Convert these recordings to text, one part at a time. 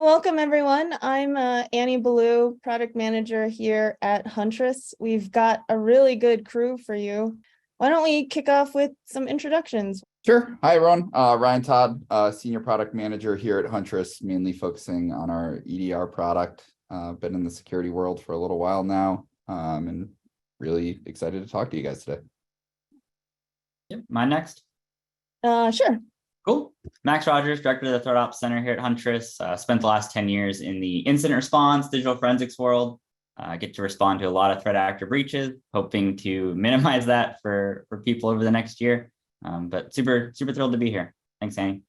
Welcome, everyone. I'm Annie Ballou, product manager here at Huntress. We've got a really good crew for you. Why don't we kick off with some introductions? Sure. Hi, everyone. Ryan Todd, senior product manager here at Huntress, mainly focusing on our EDR product. Been in the security world for a little while now, and really excited to talk to you guys today. Yep. Mine next. Sure. Cool. Max Rogers, director of the Threat Ops Center here at Huntress. Spent the last 10 years in the incident response, digital forensics world. Get to respond to a lot of threat actor breaches, hoping to minimize that for people over the next year. But super thrilled to be here. Thanks, Annie.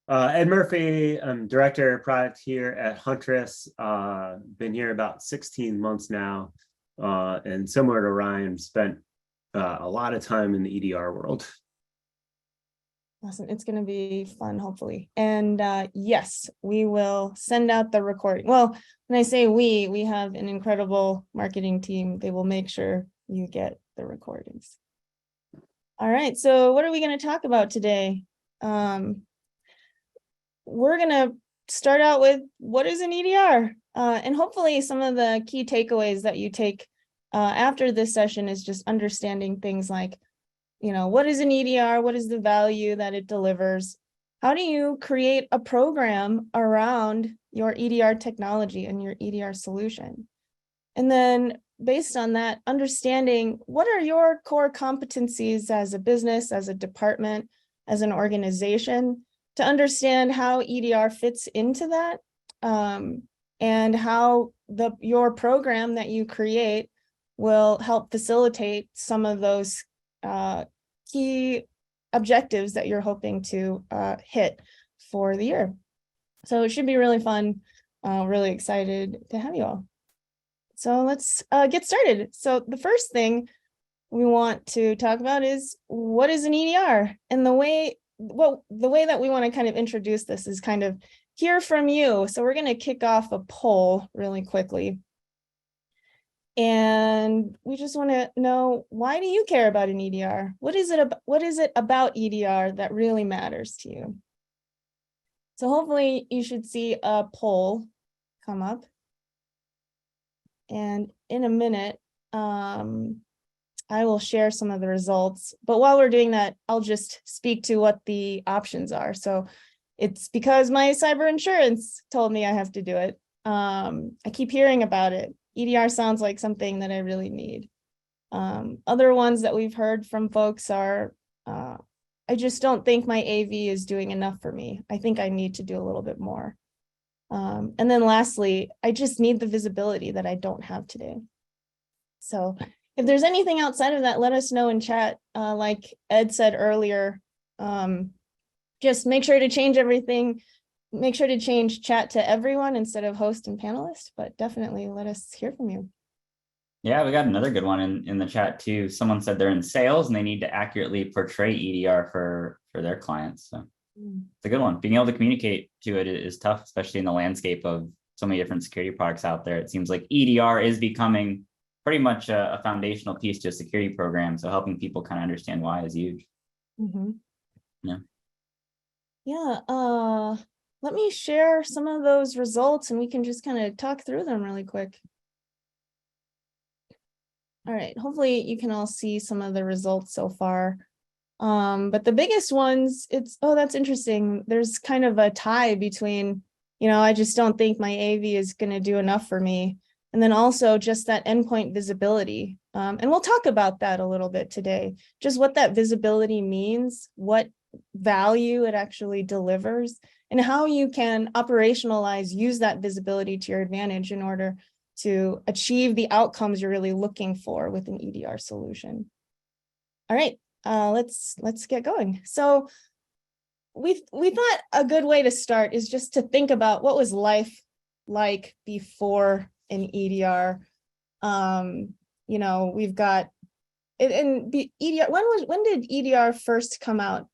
Ed Murphy, I'm director of product here at Huntress. Been here about 16 months now. And similar to Ryan, spent a lot of time in the EDR world. Awesome. It's going to be fun, hopefully. And yes, we will send out the recording. Well, when I say we have an incredible marketing team. They will make sure you get the recordings. All right. So what are we going to talk about today? We're going to start out with what is an EDR? And hopefully some of the key takeaways that you take after this session is just understanding things like, what is an EDR? What is the value that it delivers? How do you create a program around your EDR technology and your EDR solution? And then based on that, understanding what are your core competencies as a business, as a department, as an organization, to understand how EDR fits into that, and how your program that you create will help facilitate some of those key objectives that you're hoping to hit for the year. So it should be really fun. Really excited to have you all. So let's get started. So the first thing we want to talk about is what is an EDR? And the way that we want to kind of introduce this is kind of hear from you. So we're going to kick off a poll really quickly. And we just want to know, why do you care about an EDR? What is it about EDR that really matters to you? So hopefully you should see a poll come up. And in a minute, I will share some of the results. But while we're doing that, I'll just speak to what the options are. So it's because my cyber insurance told me I have to do it. I keep hearing about it. EDR sounds like something that I really need. Other ones that we've heard from folks are, I just don't think my AV is doing enough for me. I think I need to do a little bit more. And then lastly, I just need the visibility that I don't have today. So if there's anything outside of that, let us know in chat. Like Ed said earlier, just make sure to change everything. Make sure to change chat to everyone instead of host and panelist, but definitely let us hear from you. Yeah, we got another good one in the chat too. Someone said they're in sales and they need to accurately portray EDR for their clients. So it's a good one. Being able to communicate to it is tough, especially in the landscape of so many different security products out there. It seems like EDR is becoming pretty much a foundational piece to a security program. So helping people kind of understand why is huge. Yeah. Let me share some of those results and we can just kind of talk through them really quick. All right, hopefully you can all see some of the results so far. But the biggest ones, that's interesting. There's kind of a tie between, I just don't think my AV is going to do enough for me. And then also just that endpoint visibility. And we'll talk about that a little bit today, just what that visibility means, what value it actually delivers, and how you can use that visibility to your advantage in order to achieve the outcomes you're really looking for with an EDR solution. All right, let's get going. So we thought a good way to start is just to think about what was life like before an EDR. We've got and EDR. When did EDR first come out?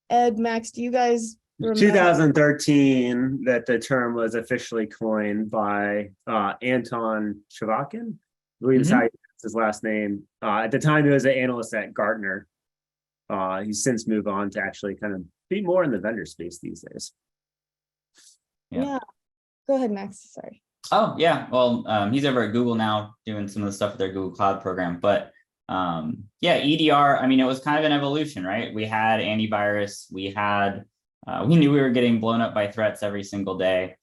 Ed, Max, do you guys remember? 2013 that the term was officially coined by Anton Chavakin. I believe is how you pronounce his last name. At the time, he was an analyst at Gartner. He's since moved on to actually kind of be more in the vendor space these days. Yeah. Go ahead, Max. Sorry. Oh, yeah. Well, he's over at Google now doing some of the stuff with their Google Cloud program. But yeah, EDR, I mean, it was kind of an evolution, right? We had antivirus, we knew we were getting blown up by threats every single day.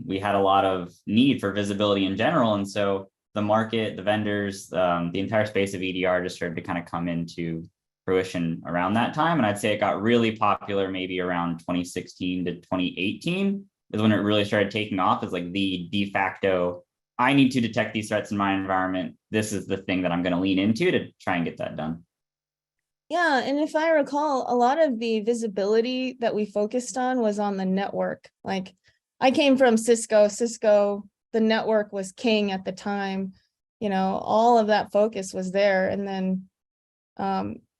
We had a lot of need for visibility in general. And so the market, the vendors, the entire space of EDR just started to kind of come into fruition around that time. And I'd say it got really popular maybe around 2016 to 2018 is when it really started taking off as like the de facto, I need to detect these threats in my environment. This is the thing that I'm going to lean into to try and get that done. Yeah, and if I recall, a lot of the visibility that we focused on was on the network. Like I came from Cisco, the network was king at the time. You know, all of that focus was there. And then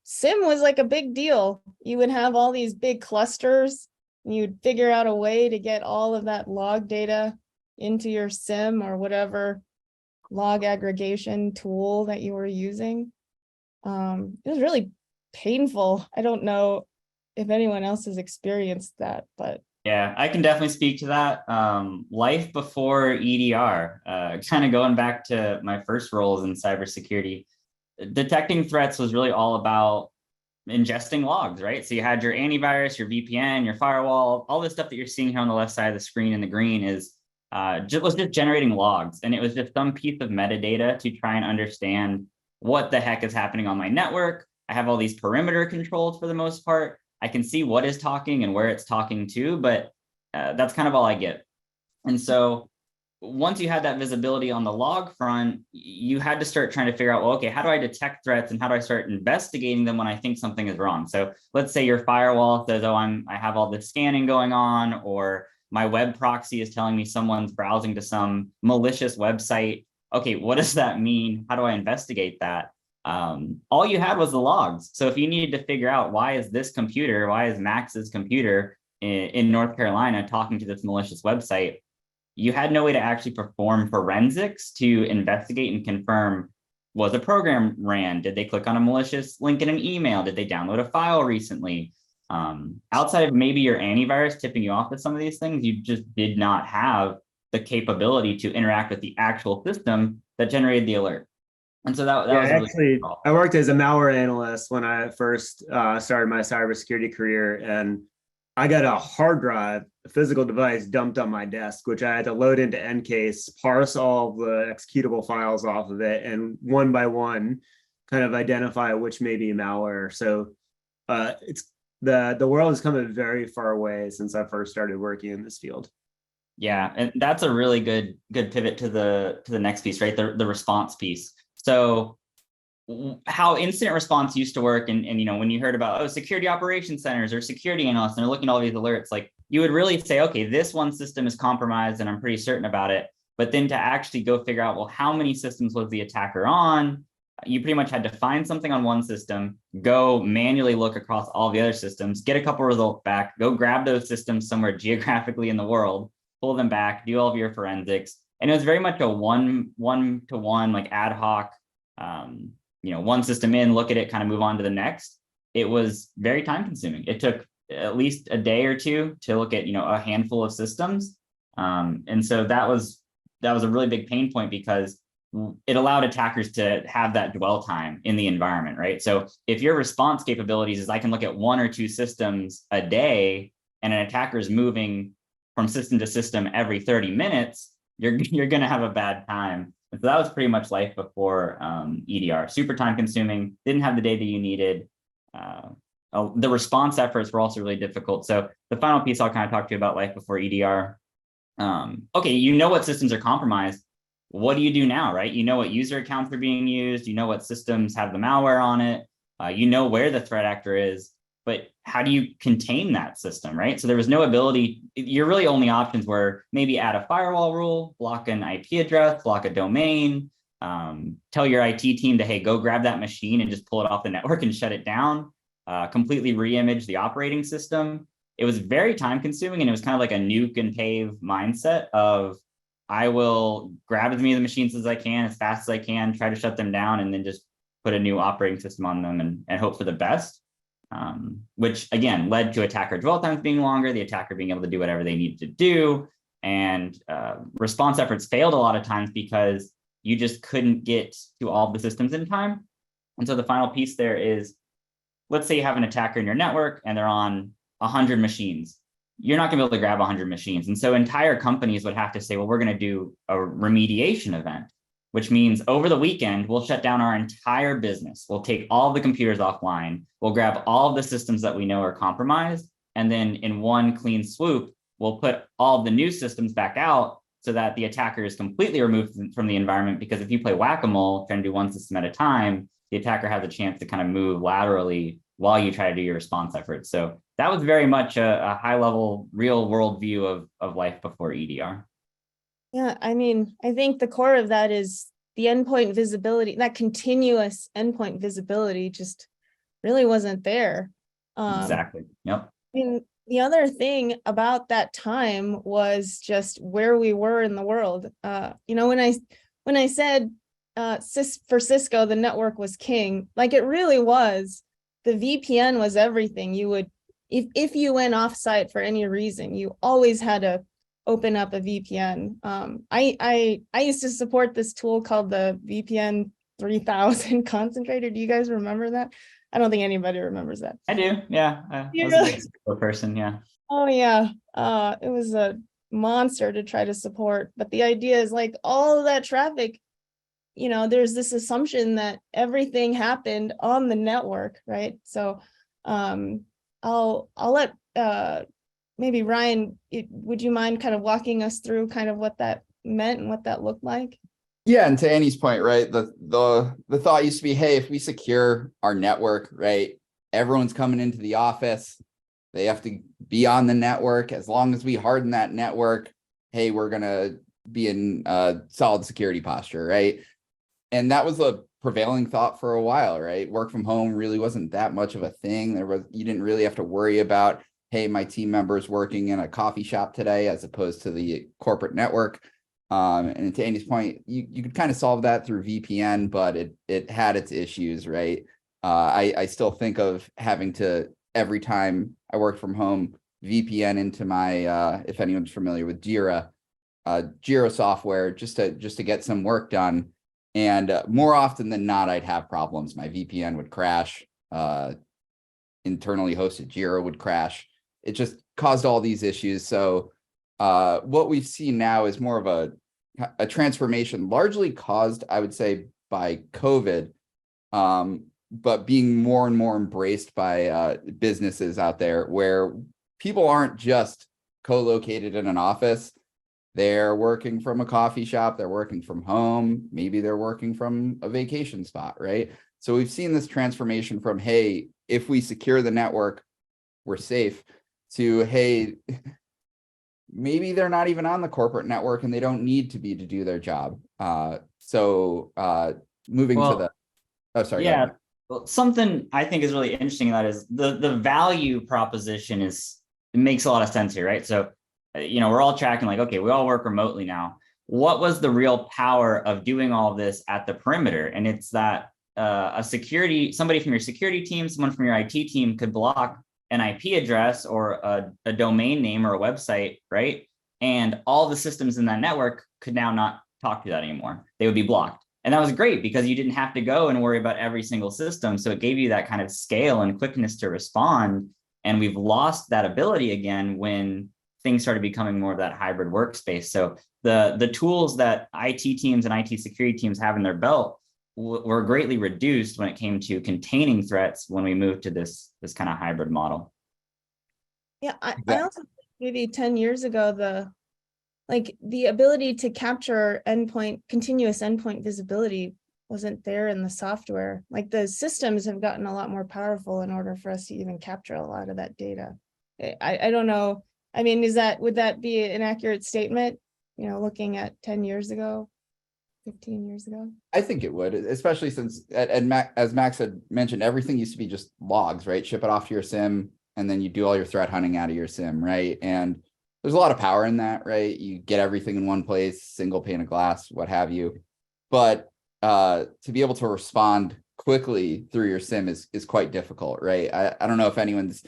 SIM was like a big deal. You would have all these big clusters and you'd figure out a way to get all of that log data into your SIM or whatever log aggregation tool that you were using. It was really painful. I don't know if anyone else has experienced that, but yeah, I can definitely speak to that. Life before EDR, kind of going back to my first roles in cybersecurity, detecting threats was really all about ingesting logs, right? So you had your antivirus, your VPN, your firewall, all this stuff that you're seeing here on the left side of the screen in the green is just generating logs. And it was just some piece of metadata to try and understand what the heck is happening on my network. I have all these perimeter controls for the most part. I can see what is talking and where it's talking to, but that's kind of all I get. And so once you had that visibility on the log front, you had to start trying to figure out, well, okay, how do I detect threats and how do I start investigating them when I think something is wrong? So let's say your firewall says, oh, I have all this scanning going on, or my web proxy is telling me someone's browsing to some malicious website. Okay, what does that mean? How do I investigate that? All you had was the logs. So if you needed to figure out why is Max's computer in North Carolina talking to this malicious website, you had no way to actually perform forensics to investigate and confirm, was a program ran? Did they click on a malicious link in an email? Did they download a file recently? Outside of maybe your antivirus tipping you off with some of these things, you just did not have the capability to interact with the actual system that generated the alert. And so that was really actually cool. I worked as a malware analyst when I first started my cybersecurity career, and I got a hard drive, a physical device dumped on my desk, which I had to load into Encase, parse all the executable files off of it, and one by one kind of identify which may be malware. So it's the world has come a very far away since I first started working in this field. Yeah, and that's a really good pivot to the next piece, right? The response piece. So how incident response used to work, and you know, when you heard about security operations centers or security analysts, and they're looking at all these alerts, like you would really say, okay, this one system is compromised and I'm pretty certain about it. But then to actually go figure out, well, how many systems was the attacker on? You pretty much had to find something on one system, go manually look across all the other systems, get a couple results back, go grab those systems somewhere geographically in the world, pull them back, do all of your forensics. And it was very much a one-to-one, like ad hoc, you know, one system in, look at it, kind of move on to the next. It was very time consuming. It took at least a day or two to look at, you know, a handful of systems. And so that was a really big pain point because it allowed attackers to have that dwell time in the environment, right? So if your response capabilities is I can look at one or two systems a day and an attacker is moving from system to system every 30 minutes, you're going to have a bad time. And so that was pretty much life before EDR. Super time consuming, didn't have the data you needed. The response efforts were also really difficult. So the final piece I'll kind of talk to you about life before EDR. Okay, you know what systems are compromised. What do you do now, right? You know what user accounts are being used. You know what systems have the malware on it. You know where the threat actor is. But how do you contain that system, right? So there was no ability. Your really only options were maybe add a firewall rule, block an IP address, block a domain, tell your IT team to, hey, go grab that machine and just pull it off the network and shut it down, completely re-image the operating system. It was very time consuming, and it was kind of like a nuke and pave mindset of, I will grab as many of the machines as I can, as fast as I can, try to shut them down, and then just put a new operating system on them and hope for the best. Which again led to attacker dwell times being longer, the attacker being able to do whatever they needed to do, And response efforts failed a lot of times because you just couldn't get to all of the systems in time. And so the final piece there is, let's say you have an attacker in your network and they're on 100 machines. You're not going to be able to grab 100 machines. And so entire companies would have to say, well, we're going to do a remediation event, which means over the weekend, we'll shut down our entire business. We'll take all the computers offline. We'll grab all of the systems that we know are compromised. And then in one clean swoop, we'll put all of the new systems back out so that the attacker is completely removed from the environment. Because if you play whack-a-mole, trying to do one system at a time, the attacker has a chance to kind of move laterally while you try to do your response efforts. So that was very much a high level, real world view of life before EDR. Yeah, I mean, I think the core of that is the endpoint visibility, that continuous endpoint visibility just really wasn't there. Exactly. Yep. I mean, the other thing about that time was just where we were in the world. When I said for Cisco, the network was king, like it really was. The VPN was everything. You would, if you went offsite for any reason, you always had to open up a VPN. I used to support this tool called the VPN 3000 concentrator. Do you guys remember that? I don't think anybody remembers that. I do. Yeah. I was a big Cisco person. Yeah. Oh yeah. It was a monster to try to support. But the idea is like all of that traffic, there's this assumption that everything happened on the network, right? So I'll let maybe Ryan, would you mind kind of walking us through kind of what that meant and what that looked like? Yeah, and to Annie's point, right, the thought used to be, hey, if we secure our network, right, everyone's coming into the office, they have to be on the network. As long as we harden that network, hey, we're gonna be in a solid security posture, right? And that was a prevailing thought for a while, right? Work from home really wasn't that much of a thing. You didn't really have to worry about, hey, my team member's working in a coffee shop today, as opposed to the corporate network. And to Andy's point, you could kind of solve that through VPN, but it had its issues, right? I still think of having to, every time I work from home, VPN into my, if anyone's familiar with Jira software, just to get some work done. And more often than not, I'd have problems. My VPN would crash. Internally hosted Jira would crash. It just caused all these issues. So what we've seen now is more of a transformation, largely caused, I would say, by COVID, but being more and more embraced by businesses out there, where people aren't just co-located in an office. They're working from a coffee shop, they're working from home, maybe they're working from a vacation spot, right? So we've seen this transformation from, hey, if we secure the network, we're safe, to, hey, maybe they're not even on the corporate network and they don't need to be to do their job. Moving to the, oh, sorry. Yeah, well, something I think is really interesting, that is the value proposition it makes a lot of sense here, right? So, we're all tracking like, okay, we all work remotely now. What was the real power of doing all of this at the perimeter? And it's that somebody from your security team, someone from your IT team could block an IP address or a domain name or a website, right? And all the systems in that network could now not talk to that anymore. They would be blocked. And that was great because you didn't have to go and worry about every single system. So it gave you that kind of scale and quickness to respond. And we've lost that ability again when things started becoming more of that hybrid workspace. So the tools that IT teams and IT security teams have in their belt were greatly reduced when it came to containing threats when we moved to this kind of hybrid model. Yeah, I also think maybe 10 years ago, the ability to capture continuous endpoint visibility wasn't there in the software. Like the systems have gotten a lot more powerful in order for us to even capture a lot of that data. I don't know. I mean, would that be an accurate statement? Looking at 10 years ago, 15 years ago? I think it would, especially since, as Max had mentioned, everything used to be just logs, right? Ship it off to your SIM, and then you do all your threat hunting out of your SIM, right? And there's a lot of power in that, right? You get everything in one place, single pane of glass, what have you. But to be able to respond quickly through your SIM is quite difficult, right? I don't know if anyone's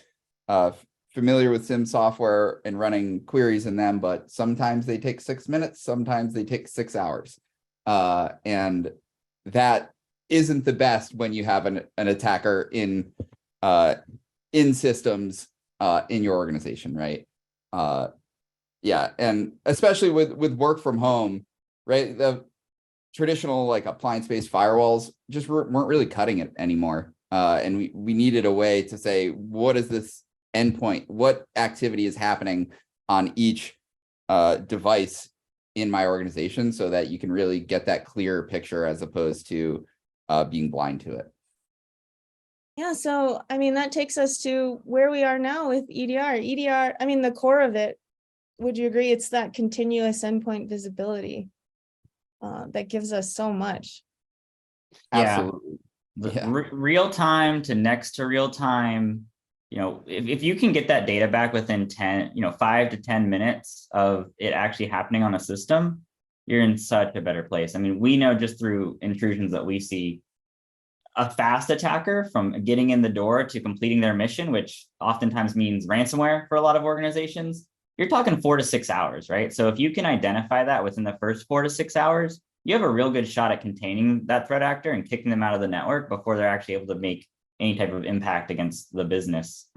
familiar with SIM software and running queries in them, but sometimes they take 6 minutes, sometimes they take 6 hours. And that isn't the best when you have an attacker in systems in your organization, right? Yeah, and especially with work from home, right? The traditional like appliance-based firewalls just weren't really cutting it anymore. And we needed a way to say, what is this endpoint? What activity is happening on each device in my organization so that you can really get that clear picture as opposed to being blind to it. Yeah, so I mean, that takes us to where we are now with EDR. EDR, I mean, the core of it, would you agree it's that continuous endpoint visibility that gives us so much? Absolutely. Real time to next to real time, if you can get that data back within 5 to 10 minutes of it actually happening on a system, you're in such a better place. I mean, we know just through intrusions that we see, a fast attacker from getting in the door to completing their mission, which oftentimes means ransomware for a lot of organizations, you're talking 4 to 6 hours, right? So if you can identify that within the first 4 to 6 hours, you have a real good shot at containing that threat actor and kicking them out of the network before they're actually able to make any type of impact against the business.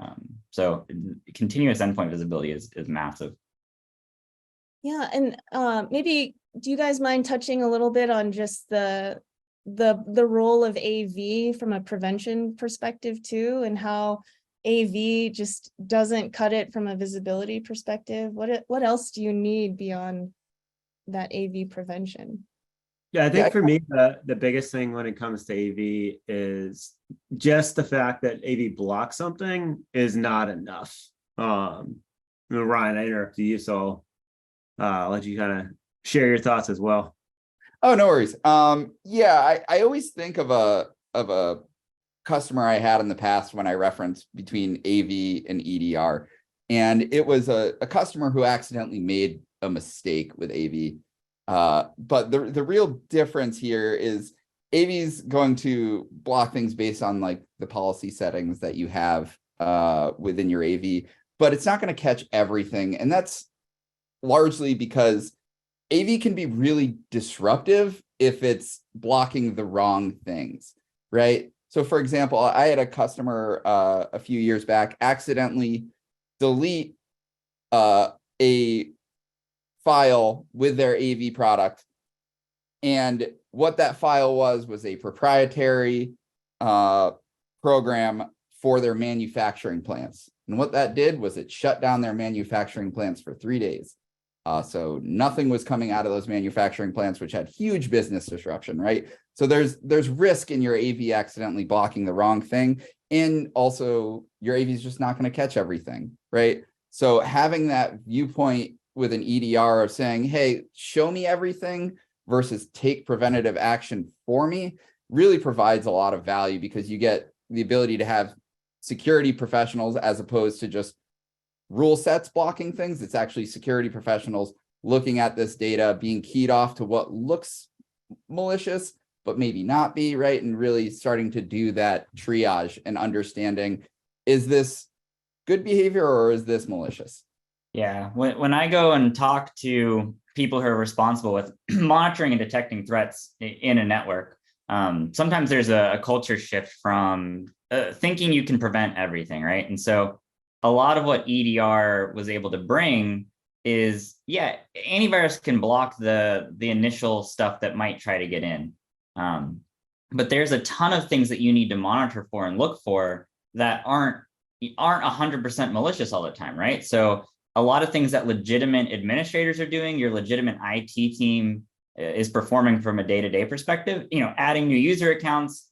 So continuous endpoint visibility is massive. Yeah, and maybe do you guys mind touching a little bit on just the role of AV from a prevention perspective too, and how AV just doesn't cut it from a visibility perspective? What else do you need beyond that AV prevention? Yeah, I think for me, the biggest thing when it comes to AV is just the fact that AV blocks something is not enough. Ryan, I interrupted you, so I'll let you kind of share your thoughts as well. Oh, no worries. Yeah, I always think of a customer I had in the past when I referenced between AV and EDR. And it was a customer who accidentally made a mistake with AV. But the real difference here is AV is going to block things based on like the policy settings that you have within your AV, but it's not going to catch everything. And that's largely because AV can be really disruptive if it's blocking the wrong things, right? So for example, I had a customer a few years back accidentally delete a file with their AV product. And what that file was a proprietary program for their manufacturing plants. And what that did was it shut down their manufacturing plants for 3 days. So nothing was coming out of those manufacturing plants, which had huge business disruption, right? So there's risk in your AV accidentally blocking the wrong thing. And also your AV is just not going to catch everything, right? So having that viewpoint with an EDR of saying, hey, show me everything versus take preventative action for me really provides a lot of value, because you get the ability to have security professionals as opposed to just rule sets blocking things. It's actually security professionals looking at this data, being keyed off to what looks malicious, but maybe not be, right? And really starting to do that triage and understanding, is this good behavior or is this malicious? Yeah, when I go and talk to people who are responsible with monitoring and detecting threats in a network, sometimes there's a culture shift from thinking you can prevent everything, right? And so a lot of what EDR was able to bring is, yeah, antivirus can block the initial stuff that might try to get in. But there's a ton of things that you need to monitor for and look for that aren't 100% malicious all the time, right? So a lot of things that legitimate administrators are doing, your legitimate IT team is performing from a day-to-day perspective, adding new user accounts,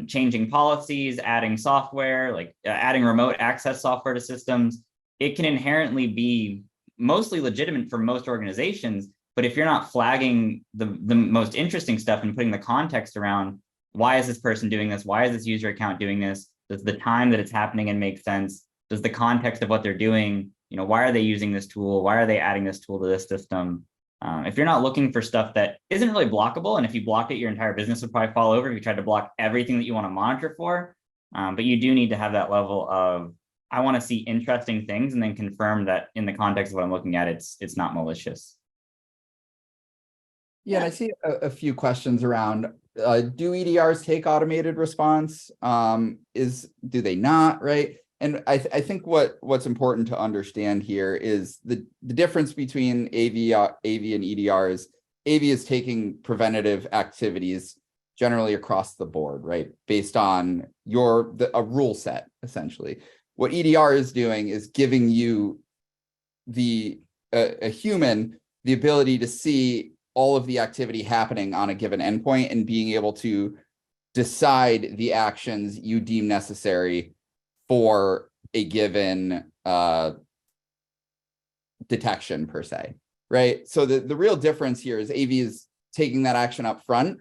changing policies, adding software, like adding remote access software to systems. It can inherently be mostly legitimate for most organizations, but if you're not flagging the most interesting stuff and putting the context around, why is this person doing this? Why is this user account doing this? Does the time that it's happening and make sense? Does the context of what they're doing, why are they using this tool? Why are they adding this tool to this system? If you're not looking for stuff that isn't really blockable, and if you blocked it, your entire business would probably fall over if you tried to block everything that you want to monitor for. But you do need to have that level of I want to see interesting things and then confirm that in the context of what I'm looking at, it's not malicious. Yeah, and I see a few questions around, do EDRs take automated response? Do they not, right? And I think what's important to understand here is the difference between AV and EDR is AV is taking preventative activities generally across the board, right? Based on a rule set, essentially. What EDR is doing is giving you a human the ability to see all of the activity happening on a given endpoint and being able to decide the actions you deem necessary for a given detection per se, right? So the real difference here is AV is taking that action up front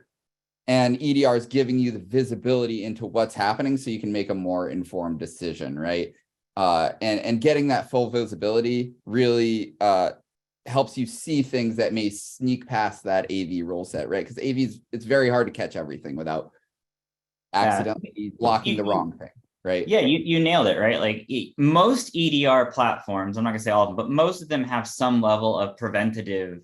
and EDR is giving you the visibility into what's happening so you can make a more informed decision, right? And getting that full visibility really helps you see things that may sneak past that AV rule set, right? Because it's very hard to catch everything without accidentally blocking the wrong thing, right? Yeah, you nailed it, right? Like most EDR platforms, I'm not gonna say all of them, but most of them have some level of preventative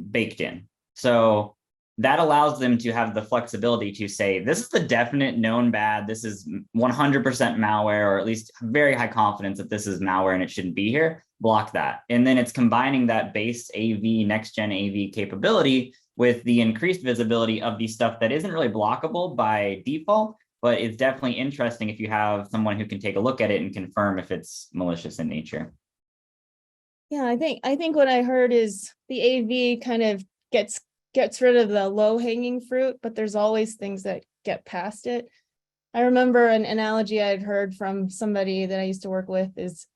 baked in. So that allows them to have the flexibility to say, this is the definite known bad, this is 100% malware, or at least very high confidence that this is malware and it shouldn't be here, block that. And then it's combining that base AV, next-gen AV capability with the increased visibility of the stuff that isn't really blockable by default, but it's definitely interesting if you have someone who can take a look at it and confirm if it's malicious in nature. Yeah, I think what I heard is the AV kind of gets rid of the low hanging fruit, but there's always things that get past it. I remember an analogy I'd heard from somebody that I used to work with is,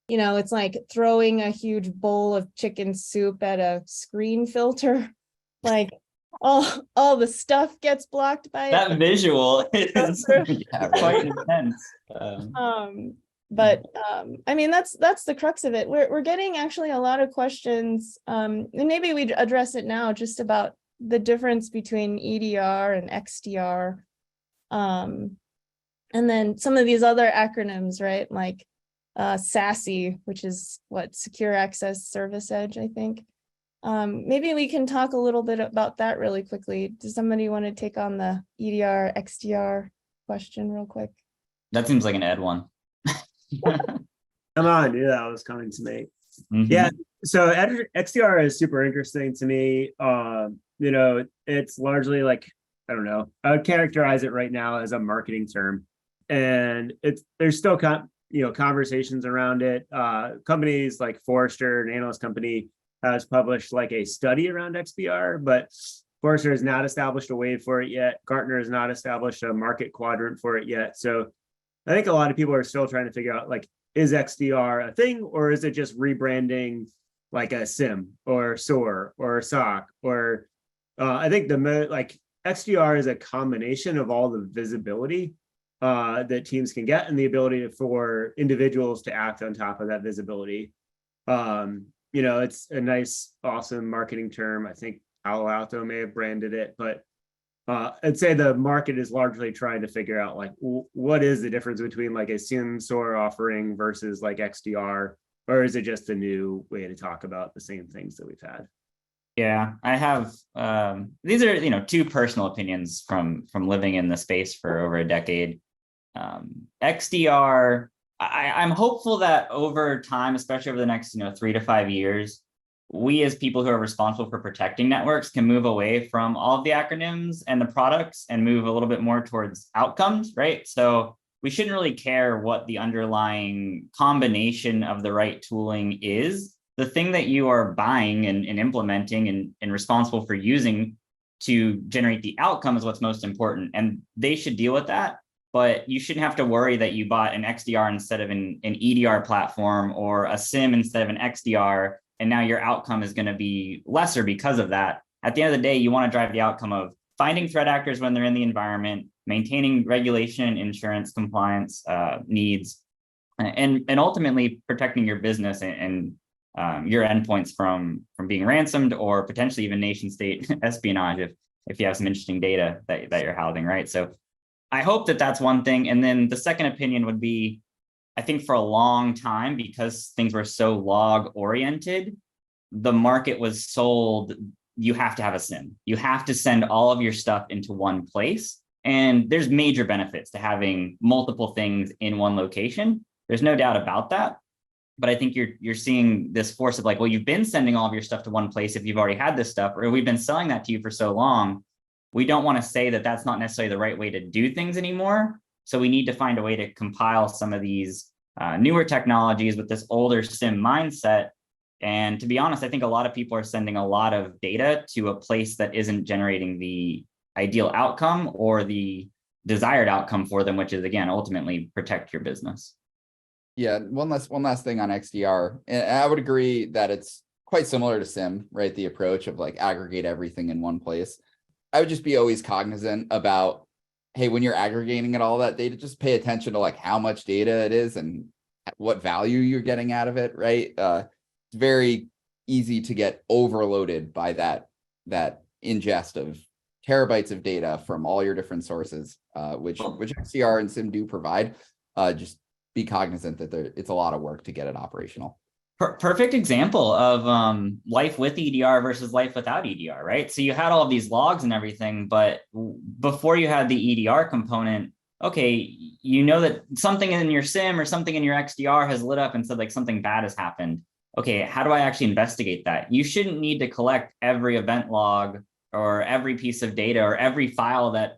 it's like throwing a huge bowl of chicken soup at a screen filter. Like all the stuff gets blocked by it. That visual is quite intense. But I mean, that's the crux of it. We're getting actually a lot of questions, and maybe we address it now, just about the difference between EDR and XDR, and then some of these other acronyms, right? Like SASE, which is what Secure Access Service Edge, I think. Maybe we can talk a little bit about that really quickly. Does somebody want to take on the EDR XDR question real quick? That seems like an Ed one. Come on, I knew that was coming to me. Mm-hmm. Yeah, so XDR is super interesting to me. It's largely like, I don't know, I would characterize it right now as a marketing term, and there's still conversations around it. Companies like Forrester, an analyst company, has published like a study around XDR, but Forrester has not established a wave for it yet. Gartner has not established a market quadrant for it yet. So I think a lot of people are still trying to figure out, like, is XDR a thing, or is it just rebranding like a SIM or SOAR or SOC? Or I think XDR is a combination of all the visibility that teams can get and the ability for individuals to act on top of that visibility. It's a nice, awesome marketing term. I think Palo Alto may have branded it, but I'd say the market is largely trying to figure out, like, what is the difference between like a SIM SOAR offering versus like XDR, or is it just a new way to talk about the same things that we've had? Yeah, I have, these are, two personal opinions from living in the space for over a decade. XDR, I'm hopeful that over time, especially over the next, 3 to 5 years, we as people who are responsible for protecting networks can move away from all of the acronyms and the products and move a little bit more towards outcomes, right? So we shouldn't really care what the underlying combination of the right tooling is. The thing that you are buying and implementing and responsible for using to generate the outcome is what's most important. And they should deal with that. But you shouldn't have to worry that you bought an XDR instead of an EDR platform, or a SIM instead of an XDR, and now your outcome is going to be lesser because of that. At the end of the day, you want to drive the outcome of finding threat actors when they're in the environment, maintaining regulation and insurance compliance needs, and ultimately protecting your business and your endpoints from being ransomed, or potentially even nation state espionage if you have some interesting data that you're housing, right? So I hope that that's one thing. And then the second opinion would be, I think for a long time, because things were so log oriented, the market was sold, you have to have a SIM. You have to send all of your stuff into one place. And there's major benefits to having multiple things in one location. There's no doubt about that. But I think you're seeing this force of like, well, you've been sending all of your stuff to one place if you've already had this stuff, or we've been selling that to you for so long. We don't want to say that that's not necessarily the right way to do things anymore. So we need to find a way to compile some of these newer technologies with this older SIM mindset. And to be honest, I think a lot of people are sending a lot of data to a place that isn't generating the ideal outcome or the desired outcome for them, which is, again, ultimately protect your business. Yeah, one last thing on XDR. And I would agree that it's quite similar to SIM, right? The approach of like aggregate everything in one place. I would just be always cognizant about, hey, when you're aggregating it, all that data, just pay attention to like how much data it is and what value you're getting out of it, right? It's very easy to get overloaded by that ingest of terabytes of data from all your different sources, which XDR and SIM do provide. Just be cognizant that it's a lot of work to get it operational. Perfect example of life with EDR versus life without EDR, right? So you had all of these logs and everything, but before you had the EDR component, okay, you know that something in your SIM or something in your XDR has lit up and said like something bad has happened. Okay, how do I actually investigate that? You shouldn't need to collect every event log or every piece of data or every file that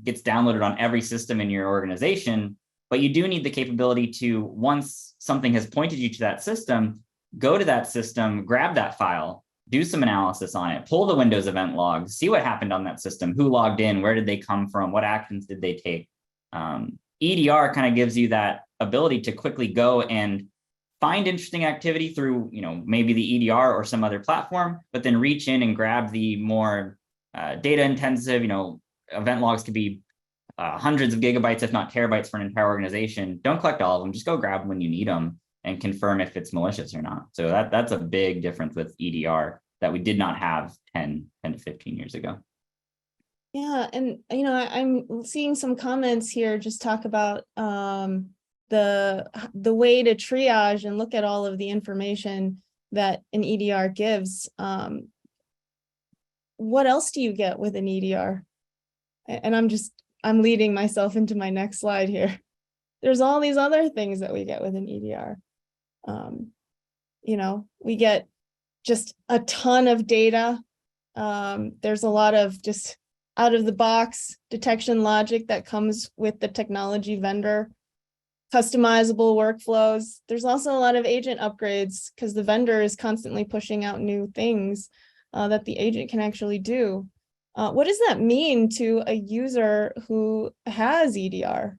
gets downloaded on every system in your organization. But you do need the capability to, once something has pointed you to that system, go to that system, grab that file, do some analysis on it, pull the Windows event logs, see what happened on that system, who logged in, where did they come from, what actions did they take. EDR kind of gives you that ability to quickly go and find interesting activity through, maybe the EDR or some other platform, but then reach in and grab the more data intensive, event logs could be hundreds of gigabytes, if not terabytes for an entire organization. Don't collect all of them, just go grab them when you need them and confirm if it's malicious or not. So that's a big difference with EDR that we did not have 10 to 15 years ago. Yeah, and I'm seeing some comments here just talk about the way to triage and look at all of the information that an EDR gives. What else do you get with an EDR? And I'm leading myself into my next slide here. There's all these other things that we get with an EDR. We get just a ton of data. There's a lot of just out of the box detection logic that comes with the technology vendor, customizable workflows. There's also a lot of agent upgrades because the vendor is constantly pushing out new things that the agent can actually do. What does that mean to a user who has EDR?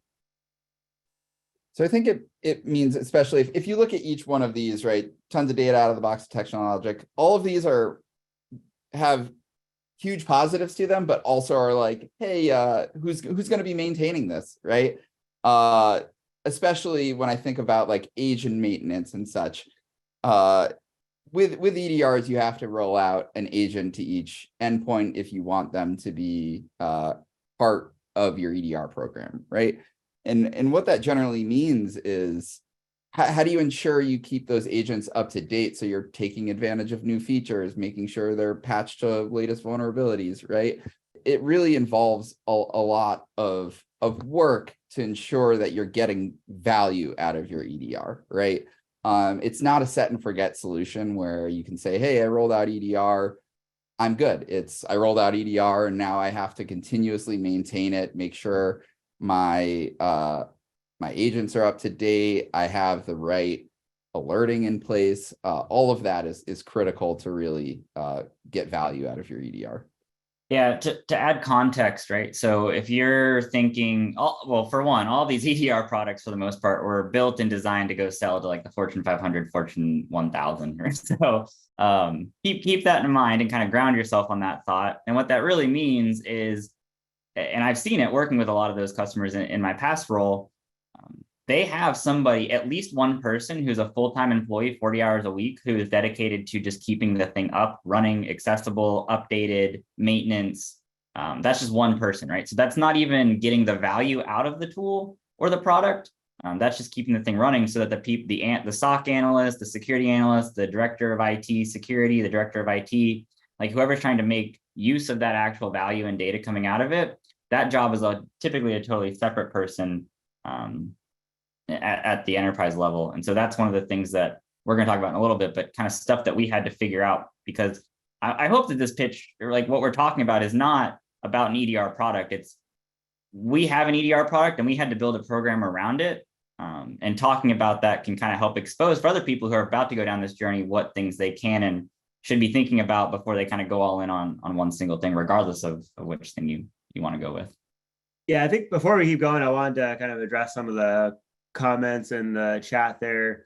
So I think it means, especially if you look at each one of these, right, tons of data out of the box detection logic, all of these have huge positives to them, but also are like, hey, who's going to be maintaining this, right? Especially when I think about like agent maintenance and such. With EDRs, you have to roll out an agent to each endpoint if you want them to be part of your EDR program, right? And what that generally means is how do you ensure you keep those agents up to date so you're taking advantage of new features, making sure they're patched to latest vulnerabilities, right? It really involves a lot of work to ensure that you're getting value out of your EDR, right? It's not a set and forget solution where you can say, hey, I rolled out EDR, I'm good. I rolled out EDR and now I have to continuously maintain it, make sure my agents are up to date, I have the right alerting in place. All of that is critical to really get value out of your EDR. Yeah, to add context, right? So if you're thinking, for one, all these EDR products for the most part were built and designed to go sell to like the Fortune 500, Fortune 1000. Right? So keep that in mind and kind of ground yourself on that thought. And what that really means is, and I've seen it working with a lot of those customers in my past role, they have somebody, at least one person who's a full-time employee, 40 hours a week, who is dedicated to just keeping the thing up, running, accessible, updated, maintenance. That's just one person, right? So that's not even getting the value out of the tool or the product. That's just keeping the thing running so that the SOC analyst, the security analyst, the director of IT security, the director of IT, like whoever's trying to make use of that actual value and data coming out of it, that job is typically a totally separate person at the enterprise level. And so that's one of the things that we're going to talk about in a little bit, but kind of stuff that we had to figure out, because I hope that this pitch, or like what we're talking about, is not about an EDR product. We have an EDR product and we had to build a program around it. And talking about that can kind of help expose for other people who are about to go down this journey what things they can and should be thinking about before they kind of go all in on one single thing, regardless of which thing you want to go with. Yeah, I think before we keep going, I wanted to kind of address some of the comments in the chat there.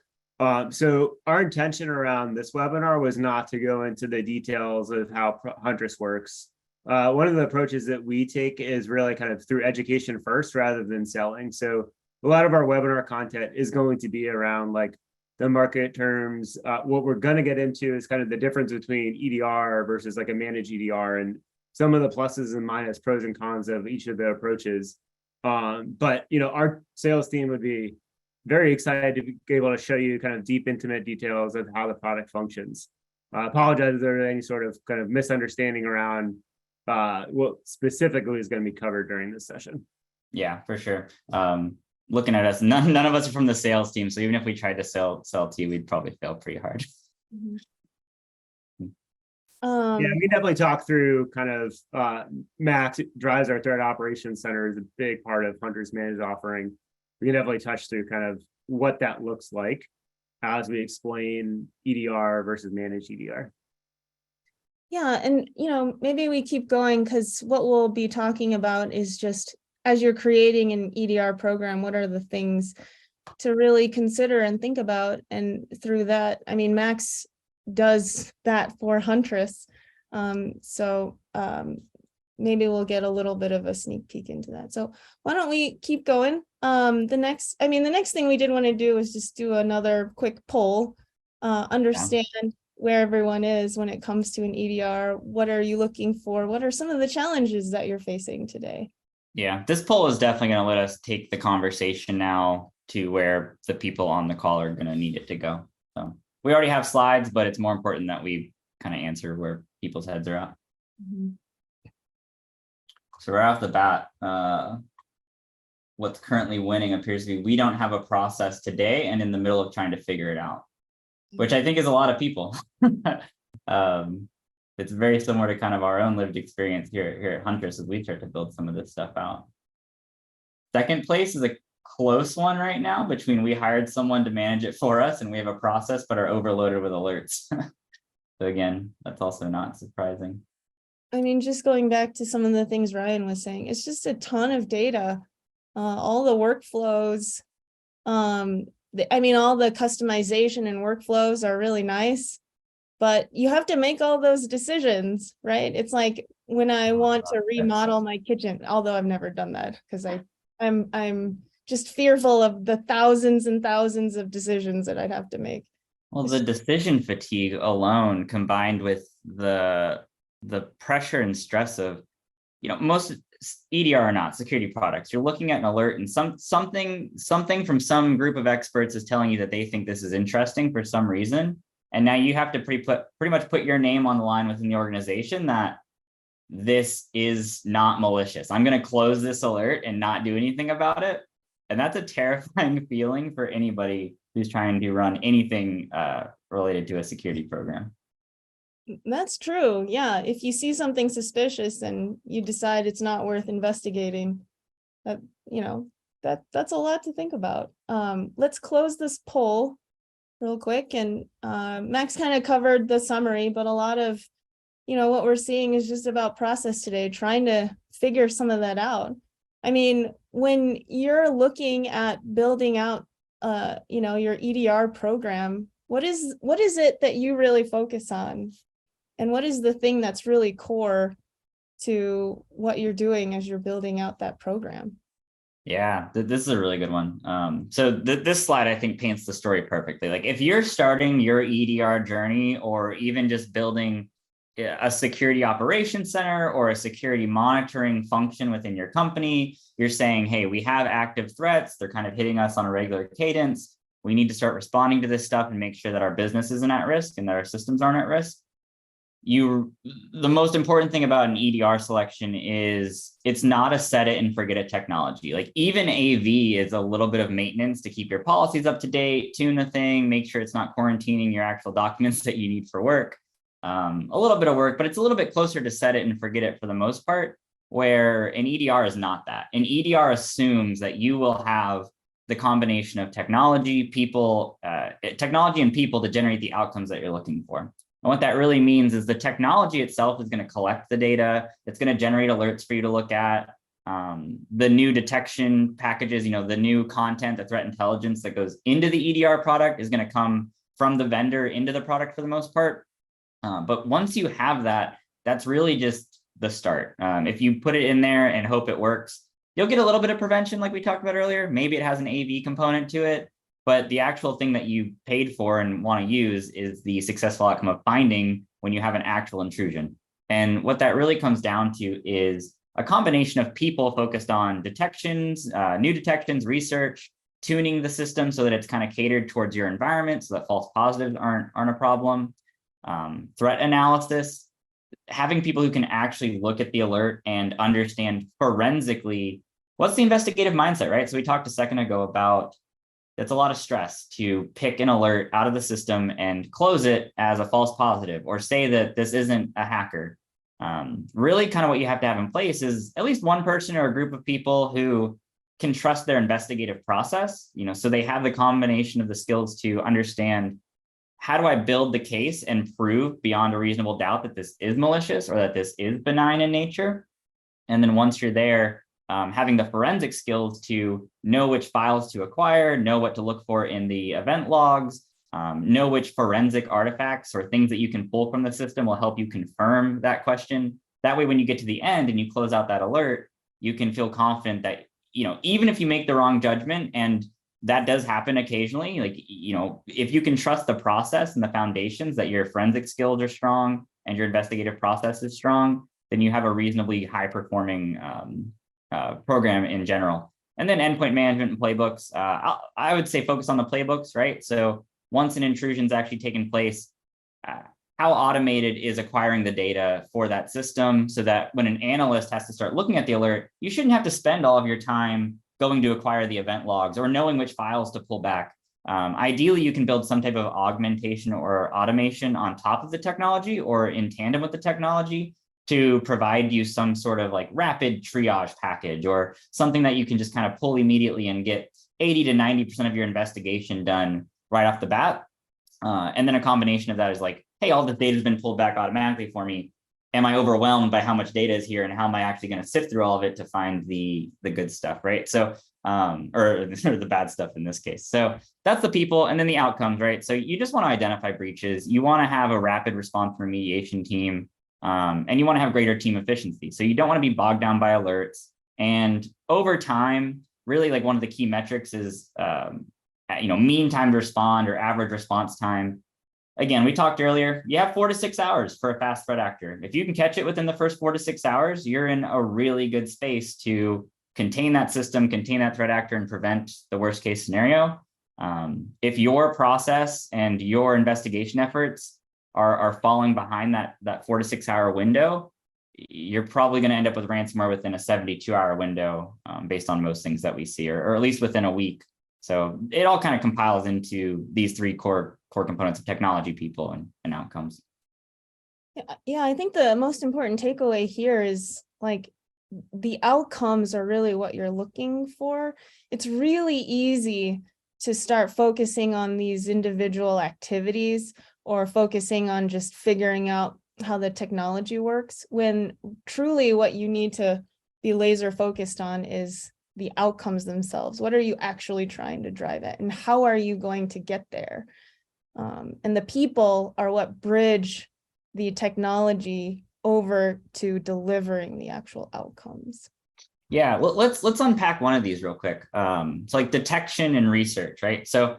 So our intention around this webinar was not to go into the details of how Huntress works. One of the approaches that we take is really kind of through education first rather than selling. So a lot of our webinar content is going to be around like the market terms. What we're going to get into is kind of the difference between EDR versus like a managed EDR and some of the pluses and minus, pros and cons of each of the approaches. But our sales team would be very excited to be able to show you kind of deep, intimate details of how the product functions. I apologize if there's any sort of kind of misunderstanding around what specifically is going to be covered during this session. Yeah, for sure. Looking at us, none of us are from the sales team. So even if we tried to sell to you, we'd probably fail pretty hard. Yeah, we definitely talk through kind of Max drives our threat operations center is a big part of Huntress Managed offering. We can definitely touch through kind of what that looks like as we explain EDR versus managed EDR. Yeah, and maybe we keep going, because what we'll be talking about is just as you're creating an EDR program, what are the things to really consider and think about? And through that, I mean, Max does that for Huntress. So maybe we'll get a little bit of a sneak peek into that. So why don't we keep going? The next thing we did want to do is just do another quick poll, understand where everyone is when it comes to an EDR. What are you looking for? What are some of the challenges that you're facing today? Yeah, this poll is definitely going to let us take the conversation now to where the people on the call are going to need it to go. So we already have slides, but it's more important that we kind of answer where people's heads are at. Mm-hmm. So right off the bat, what's currently winning appears to be we don't have a process today and in the middle of trying to figure it out, which I think is a lot of people. It's very similar to kind of our own lived experience here at Huntress as we start to build some of this stuff out. Second place is a close one right now between we hired someone to manage it for us and we have a process but are overloaded with alerts. So again, that's also not surprising. I mean, just going back to some of the things Ryan was saying, it's just a ton of data, all the workflows. All the customization and workflows are really nice, but you have to make all those decisions, right? It's like when I want to remodel my kitchen, although I've never done that because I'm just fearful of the thousands and thousands of decisions that I'd have to make. Well, the decision fatigue alone, combined with the pressure and stress of, most EDR are not security products. You're looking at an alert and something from some group of experts is telling you that they think this is interesting for some reason. And now you have to pretty much put your name on the line within the organization that this is not malicious. I'm going to close this alert and not do anything about it. And that's a terrifying feeling for anybody who's trying to run anything related to a security program. That's true. Yeah. If you see something suspicious and you decide it's not worth investigating, that's a lot to think about. Let's close this poll real quick. And Max kind of covered the summary, but a lot of, what we're seeing is just about process today, trying to figure some of that out. I mean, when you're looking at building out, your EDR program, what is it that you really focus on? And what is the thing that's really core to what you're doing as you're building out that program? Yeah, this is a really good one. So this slide, I think, paints the story perfectly. Like if you're starting your EDR journey or even just building a security operations center or a security monitoring function within your company. You're saying, hey, we have active threats. They're kind of hitting us on a regular cadence. We need to start responding to this stuff and make sure that our business isn't at risk and that our systems aren't at risk. The most important thing about an EDR selection is it's not a set it and forget it technology. Like even AV is a little bit of maintenance to keep your policies up to date, tune the thing, make sure it's not quarantining your actual documents that you need for work. A little bit of work, but it's a little bit closer to set it and forget it for the most part, where an EDR is not that. An EDR assumes that you will have the combination of technology, technology and people to generate the outcomes that you're looking for. And what that really means is the technology itself is going to collect the data. It's going to generate alerts for you to look at. The new detection packages, the new content, the threat intelligence that goes into the EDR product is going to come from the vendor into the product for the most part. But once you have that, that's really just the start. If you put it in there and hope it works, you'll get a little bit of prevention like we talked about earlier. Maybe it has an AV component to it, but the actual thing that you paid for and want to use is the successful outcome of finding when you have an actual intrusion. And what that really comes down to is a combination of people focused on detections, new detections, research, tuning the system so that it's kind of catered towards your environment so that false positives aren't a problem. Threat analysis, having people who can actually look at the alert and understand forensically what's the investigative mindset, right? So we talked a second ago about it's a lot of stress to pick an alert out of the system and close it as a false positive or say that this isn't a hacker. Really kind of what you have to have in place is at least one person or a group of people who can trust their investigative process, so they have the combination of the skills to understand how do I build the case and prove beyond a reasonable doubt that this is malicious or that this is benign in nature. And then once you're there, having the forensic skills to know which files to acquire, know what to look for in the event logs, know which forensic artifacts or things that you can pull from the system will help you confirm that question. That way, when you get to the end and you close out that alert, you can feel confident that, even if you make the wrong judgment, and that does happen occasionally, like, if you can trust the process and the foundations that your forensic skills are strong and your investigative process is strong, then you have a reasonably high performing program in general. And then endpoint management and playbooks, I would say focus on the playbooks, right? So once an intrusion's actually taken place, how automated is acquiring the data for that system so that when an analyst has to start looking at the alert, you shouldn't have to spend all of your time going to acquire the event logs or knowing which files to pull back. Ideally, you can build some type of augmentation or automation on top of the technology or in tandem with the technology to provide you some sort of like rapid triage package or something that you can just kind of pull immediately and get 80 to 90% of your investigation done right off the bat. And then a combination of that is like, hey, all the data has been pulled back automatically for me. Am I overwhelmed by how much data is here and how am I actually going to sift through all of it to find the good stuff, right? So, or the bad stuff in this case. So that's the people and then the outcomes, right? So you just want to identify breaches. You want to have a rapid response remediation team. And you want to have greater team efficiency. So you don't want to be bogged down by alerts. And over time, really like one of the key metrics is, mean time to respond or average response time. Again, we talked earlier, you have 4 to 6 hours for a fast threat actor. If you can catch it within the first 4 to 6 hours, you're in a really good space to contain that system, contain that threat actor, and prevent the worst case scenario. If your process and your investigation efforts are falling behind that 4 to 6 hour window, you're probably going to end up with ransomware within a 72-hour window based on most things that we see, or at least within a week. So it all kind of compiles into these 3 core components of technology, people, and outcomes. Yeah, I think the most important takeaway here is like the outcomes are really what you're looking for. It's really easy to start focusing on these individual activities or focusing on just figuring out how the technology works, when truly what you need to be laser focused on is the outcomes themselves. What are you actually trying to drive at, and how are you going to get there? And the people are what bridge the technology over to delivering the actual outcomes. Yeah, well, let's unpack one of these real quick. So like detection and research, right? So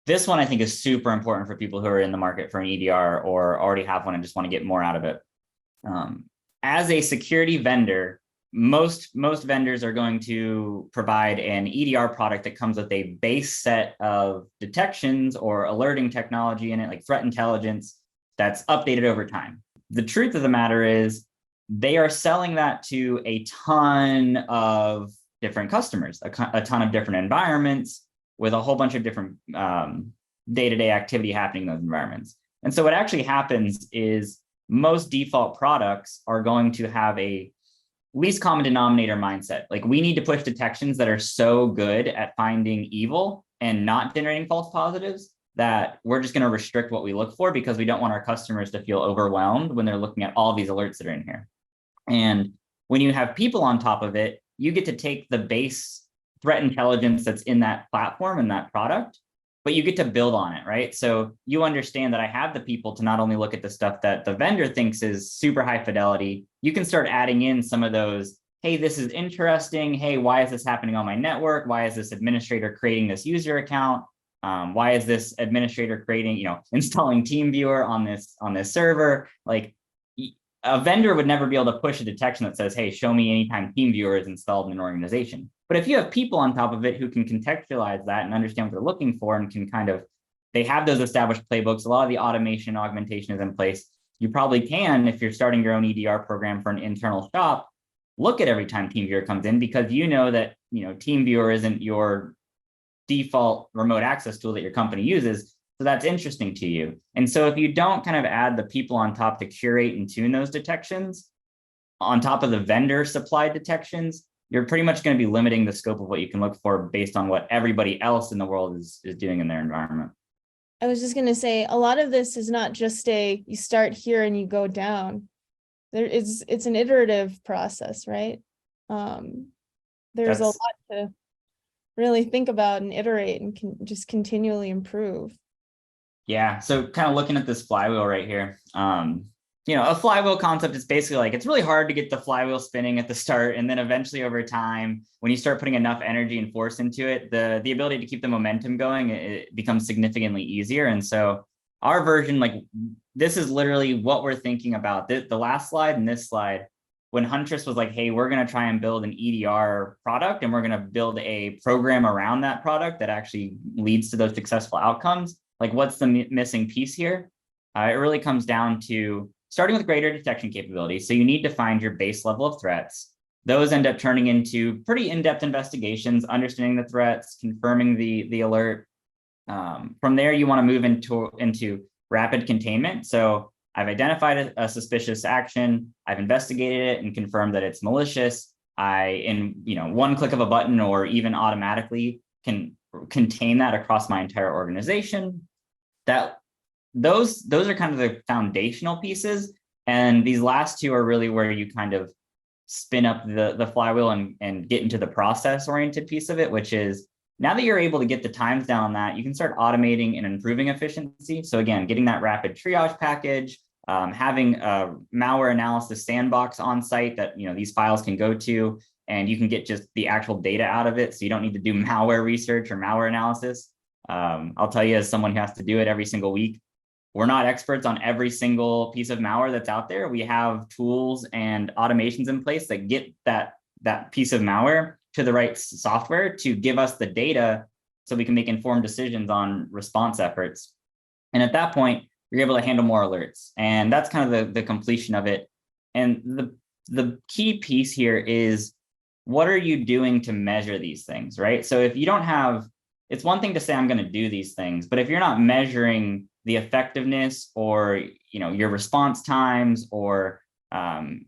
This one I think is super important for people who are in the market for an EDR or already have one and just want to get more out of it. As a security vendor, most vendors are going to provide an EDR product that comes with a base set of detections or alerting technology in it, like threat intelligence, that's updated over time. The truth of the matter is they are selling that to a ton of different customers, a ton of different environments with a whole bunch of different day-to-day activity happening in those environments. And so what actually happens is most default products are going to have a least common denominator mindset. Like, we need to push detections that are so good at finding evil and not generating false positives that we're just going to restrict what we look for, because we don't want our customers to feel overwhelmed when they're looking at all these alerts that are in here. And when you have people on top of it, you get to take the base threat intelligence that's in that platform and that product, but you get to build on it, right? So you understand that I have the people to not only look at the stuff that the vendor thinks is super high fidelity, you can start adding in some of those, hey, this is interesting. Hey, why is this happening on my network? Why is this administrator creating this user account? Why is this administrator creating, installing TeamViewer on this server? Like, a vendor would never be able to push a detection that says, hey, show me anytime TeamViewer is installed in an organization. But if you have people on top of it who can contextualize that and understand what they're looking for and can they have those established playbooks, a lot of the automation augmentation is in place. You probably can, if you're starting your own EDR program for an internal shop, look at every time TeamViewer comes in, because you know that TeamViewer isn't your default remote access tool that your company uses. So that's interesting to you. And so if you don't kind of add the people on top to curate and tune those detections on top of the vendor supplied detections, you're pretty much going to be limiting the scope of what you can look for based on what everybody else in the world is doing in their environment. I was just going to say, a lot of this is not just you start here and you go down. It's an iterative process, right? There's a lot to really think about and iterate and just continually improve. Yeah, so kind of looking at this flywheel right here, a flywheel concept is basically like, it's really hard to get the flywheel spinning at the start, and then eventually over time, when you start putting enough energy and force into it, the ability to keep the momentum going, it becomes significantly easier. And so our version, like, this is literally what we're thinking about. The last slide and this slide, when Huntress was like, hey, we're going to try and build an EDR product, and we're going to build a program around that product that actually leads to those successful outcomes. Like, what's the missing piece here? It really comes down to starting with greater detection capability. So you need to find your base level of threats. Those end up turning into pretty in-depth investigations, understanding the threats, confirming the alert. From there, you want to move into rapid containment. So I've identified a suspicious action. I've investigated it and confirmed that it's malicious. In one click of a button, or even automatically, can contain that across my entire organization. Those are kind of the foundational pieces. And these last two are really where you kind of spin up the flywheel and get into the process oriented piece of it, which is, now that you're able to get the times down on that, you can start automating and improving efficiency. So again, getting that rapid triage package, having a malware analysis sandbox on site that these files can go to, and you can get just the actual data out of it. So you don't need to do malware research or malware analysis. I'll tell you, as someone who has to do it every single week, we're not experts on every single piece of malware that's out there. We have tools and automations in place that get that piece of malware to the right software to give us the data so we can make informed decisions on response efforts. And at that point, you're able to handle more alerts. And that's kind of the completion of it. And the key piece here is, what are you doing to measure these things, right? So if you don't have, it's one thing to say, I'm going to do these things, but if you're not measuring the effectiveness or your response times or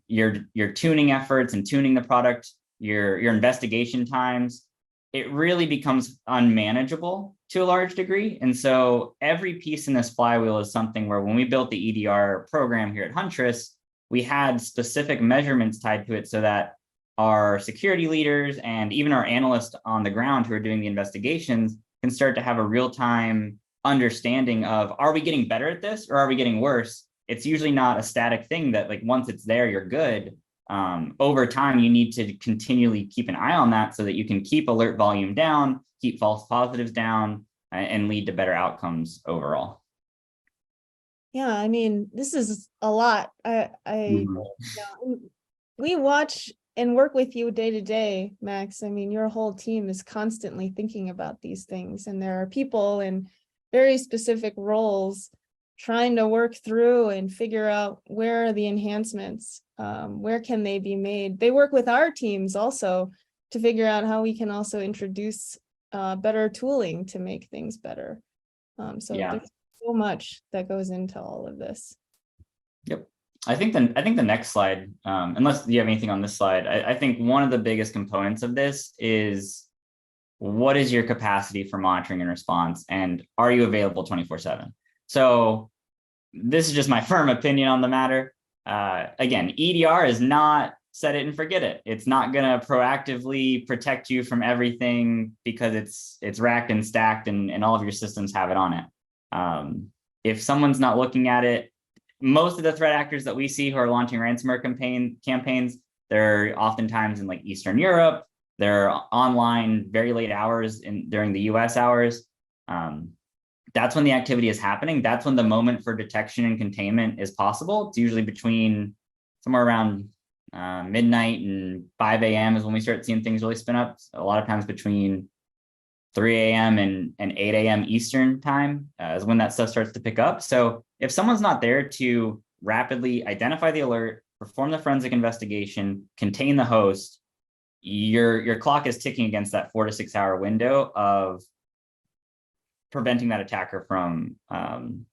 your tuning efforts and tuning the product, your investigation times, it really becomes unmanageable to a large degree. And so every piece in this flywheel is something where, when we built the EDR program here at Huntress, we had specific measurements tied to it so that our security leaders and even our analysts on the ground who are doing the investigations can start to have a real-time understanding of, are we getting better at this or are we getting worse? It's usually not a static thing that, like, once it's there, you're good. Over time, you need to continually keep an eye on that so that you can keep alert volume down, keep false positives down, and lead to better outcomes overall. Yeah, I mean, this is a lot. We watch and work with you day to day, Max. I mean, your whole team is constantly thinking about these things, and there are people in very specific roles trying to work through and figure out where are the enhancements, where can they be made. They work with our teams also to figure out how we can also introduce better tooling to make things better. So Yeah. there's so much that goes into all of this. Yep. I think the next slide, unless you have anything on this slide, I think one of the biggest components of this is what is your capacity for monitoring and response, and are you available 24/7? So this is just my firm opinion on the matter. Again, EDR is not set it and forget it. It's not going to proactively protect you from everything because it's racked and stacked and all of your systems have it on it. If someone's not looking at it, most of the threat actors that we see who are launching ransomware campaigns, they're oftentimes in like Eastern Europe. They're online very late hours during the US hours. That's when the activity is happening. That's when the moment for detection and containment is possible. It's usually between somewhere around midnight and 5 a.m. is when we start seeing things really spin up. A lot of times between 3 a.m. and 8 a.m. Eastern time is when that stuff starts to pick up. So if someone's not there to rapidly identify the alert, perform the forensic investigation, contain the host, your clock is ticking against that 4 to 6 hour window of preventing that attacker from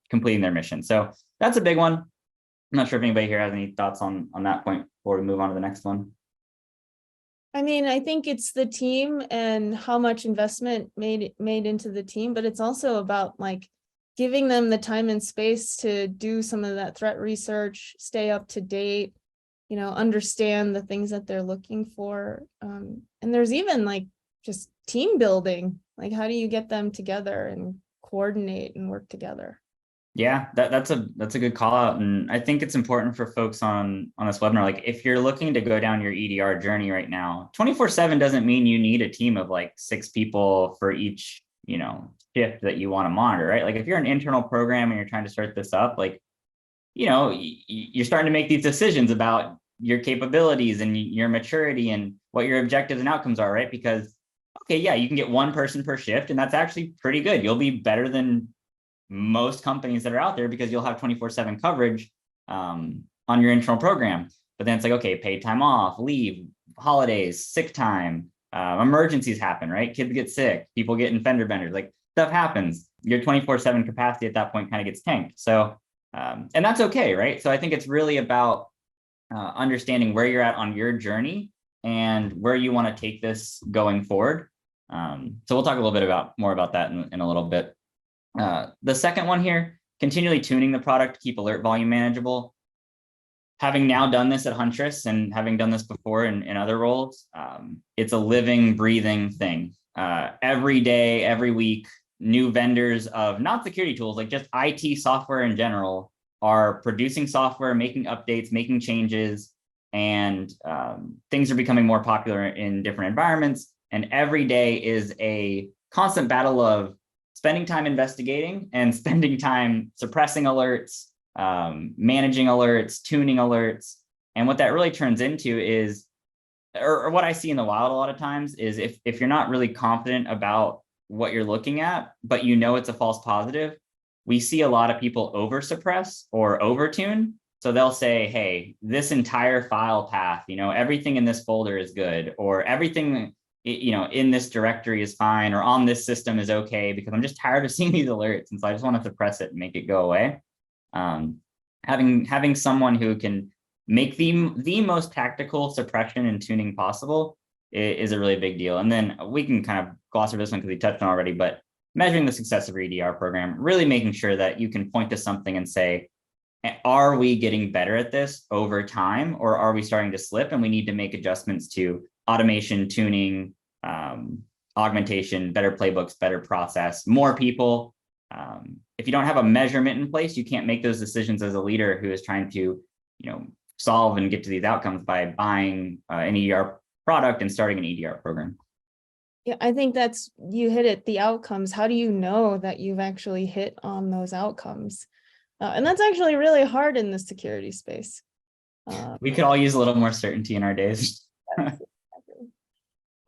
completing their mission. So that's a big one. I'm not sure if anybody here has any thoughts on that point before we move on to the next one. I mean, I think it's the team and how much investment made into the team, but it's also about like giving them the time and space to do some of that threat research, stay up to date, understand the things that they're looking for. And there's even like just team building, like how do you get them together and coordinate and work together? Yeah, that's a good call out. And I think it's important for folks on this webinar. Like if you're looking to go down your EDR journey right now, 24/7 doesn't mean you need a team of like 6 people for each, shift that you want to monitor, right? Like if you're an internal program and you're trying to start this up, like, you're starting to make these decisions about your capabilities and your maturity and what your objectives and outcomes are, right? Because, okay, yeah, you can get 1 person per shift, and that's actually pretty good. You'll be better than most companies that are out there because you'll have 24/7 coverage on your internal program. But then it's like, okay, paid time off, leave, holidays, sick time, emergencies happen, right? Kids get sick, people get in fender benders, like stuff happens. Your 24/7 capacity at that point kind of gets tanked. So, and that's okay, right? So I think it's really about understanding where you're at on your journey and where you want to take this going forward. So we'll talk a little bit more about that in a little bit. The second one here, continually tuning the product to keep alert volume manageable. Having now done this at Huntress and having done this before in other roles, it's a living, breathing thing. Every day, every week, new vendors of not security tools, like just IT software in general, are producing software, making updates, making changes, and things are becoming more popular in different environments. And every day is a constant battle of spending time investigating and spending time suppressing alerts, managing alerts, tuning alerts. And what that really turns into is, or what I see in the wild a lot of times is if you're not really confident about what you're looking at, but it's a false positive, we see a lot of people over suppress or over tune. So they'll say, hey, this entire file path, everything in this folder is good, or everything in this directory is fine, or on this system is okay, because I'm just tired of seeing these alerts. And so I just want to suppress it and make it go away. Having someone who can make the most tactical suppression and tuning possible is a really big deal. And then we can kind of gloss over this one because we touched on already, but measuring the success of your EDR program, really making sure that you can point to something and say, are we getting better at this over time, or are we starting to slip and we need to make adjustments to automation, tuning, augmentation, better playbooks, better process, more people. If you don't have a measurement in place, you can't make those decisions as a leader who is trying to, solve and get to these outcomes by buying an EDR product and starting an EDR program. Yeah, I think you hit it, the outcomes. How do you know that you've actually hit on those outcomes? And that's actually really hard in the security space. We could all use a little more certainty in our days.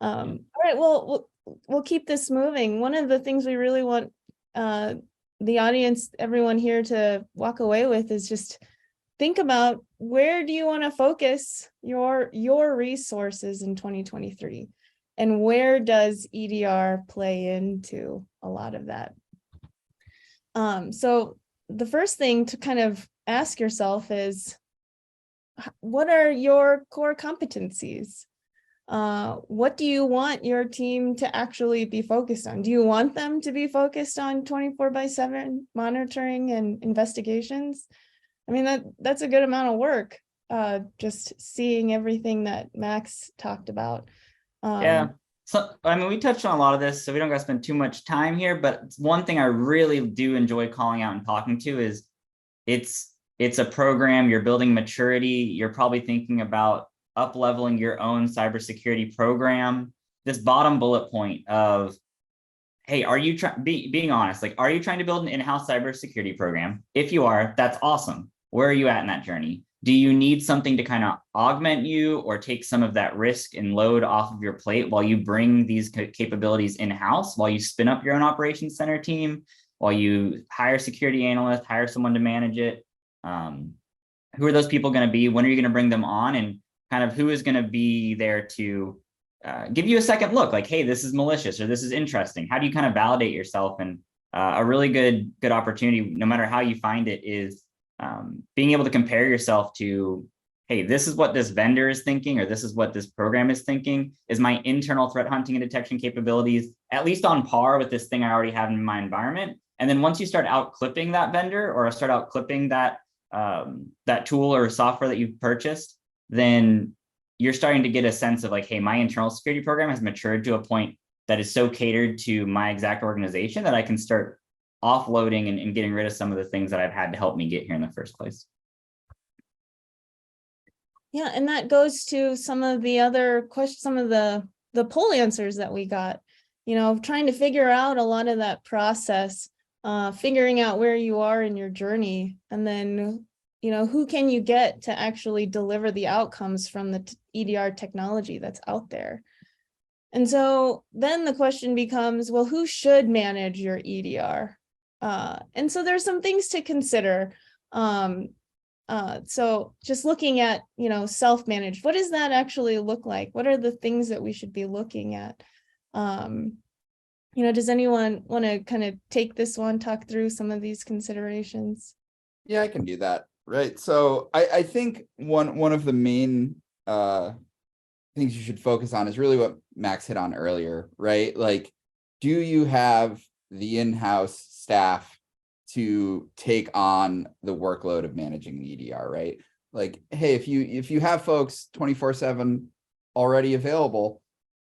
All right, well, we'll keep this moving. One of the things we really want the audience, everyone here to walk away with is just think about, where do you want to focus your resources in 2023? And where does EDR play into a lot of that? So the first thing to kind of ask yourself is, what are your core competencies? What do you want your team to actually be focused on? Do you want them to be focused on 24/7 monitoring and investigations? I mean, that's a good amount of work, just seeing everything that Max talked about. Yeah. So, I mean, we touched on a lot of this, so we don't got to spend too much time here, but one thing I really do enjoy calling out and talking to is it's a program, you're building maturity, you're probably thinking about up-leveling your own cybersecurity program. This bottom bullet point of, hey, are you being honest, like, are you trying to build an in-house cybersecurity program? If you are, that's awesome. Where are you at in that journey? Do you need something to kind of augment you or take some of that risk and load off of your plate while you bring these capabilities in-house, while you spin up your own operations center team, while you hire security analysts, hire someone to manage it? Who are those people going to be? When are you going to bring them on? And kind of who is going to be there to give you a second look, like, hey, this is malicious or this is interesting? How do you kind of validate yourself? And a really good opportunity, no matter how you find it, is being able to compare yourself to, hey, this is what this vendor is thinking, or this is what this program is thinking. Is my internal threat hunting and detection capabilities at least on par with this thing I already have in my environment? And then once you start out clipping that vendor, or start out clipping that that tool or software that you've purchased, then you're starting to get a sense of, like, hey, my internal security program has matured to a point that is so catered to my exact organization that I can start offloading and getting rid of some of the things that I've had to help me get here in the first place. Yeah, and that goes to some of the other questions, some of the poll answers that we got, trying to figure out a lot of that process, figuring out where you are in your journey, and then, who can you get to actually deliver the outcomes from the EDR technology that's out there? And so then the question becomes, well, who should manage your EDR? And so there's some things to consider. So just looking at, self-managed, what does that actually look like? What are the things that we should be looking at? Does anyone want to kind of take this one, talk through some of these considerations? Yeah, I can do that. Right. So I think one of the main things you should focus on is really what Max hit on earlier, right? Like, do you have the in-house staff to take on the workload of managing the EDR, right? Like, hey, if you have folks 24/7 already available,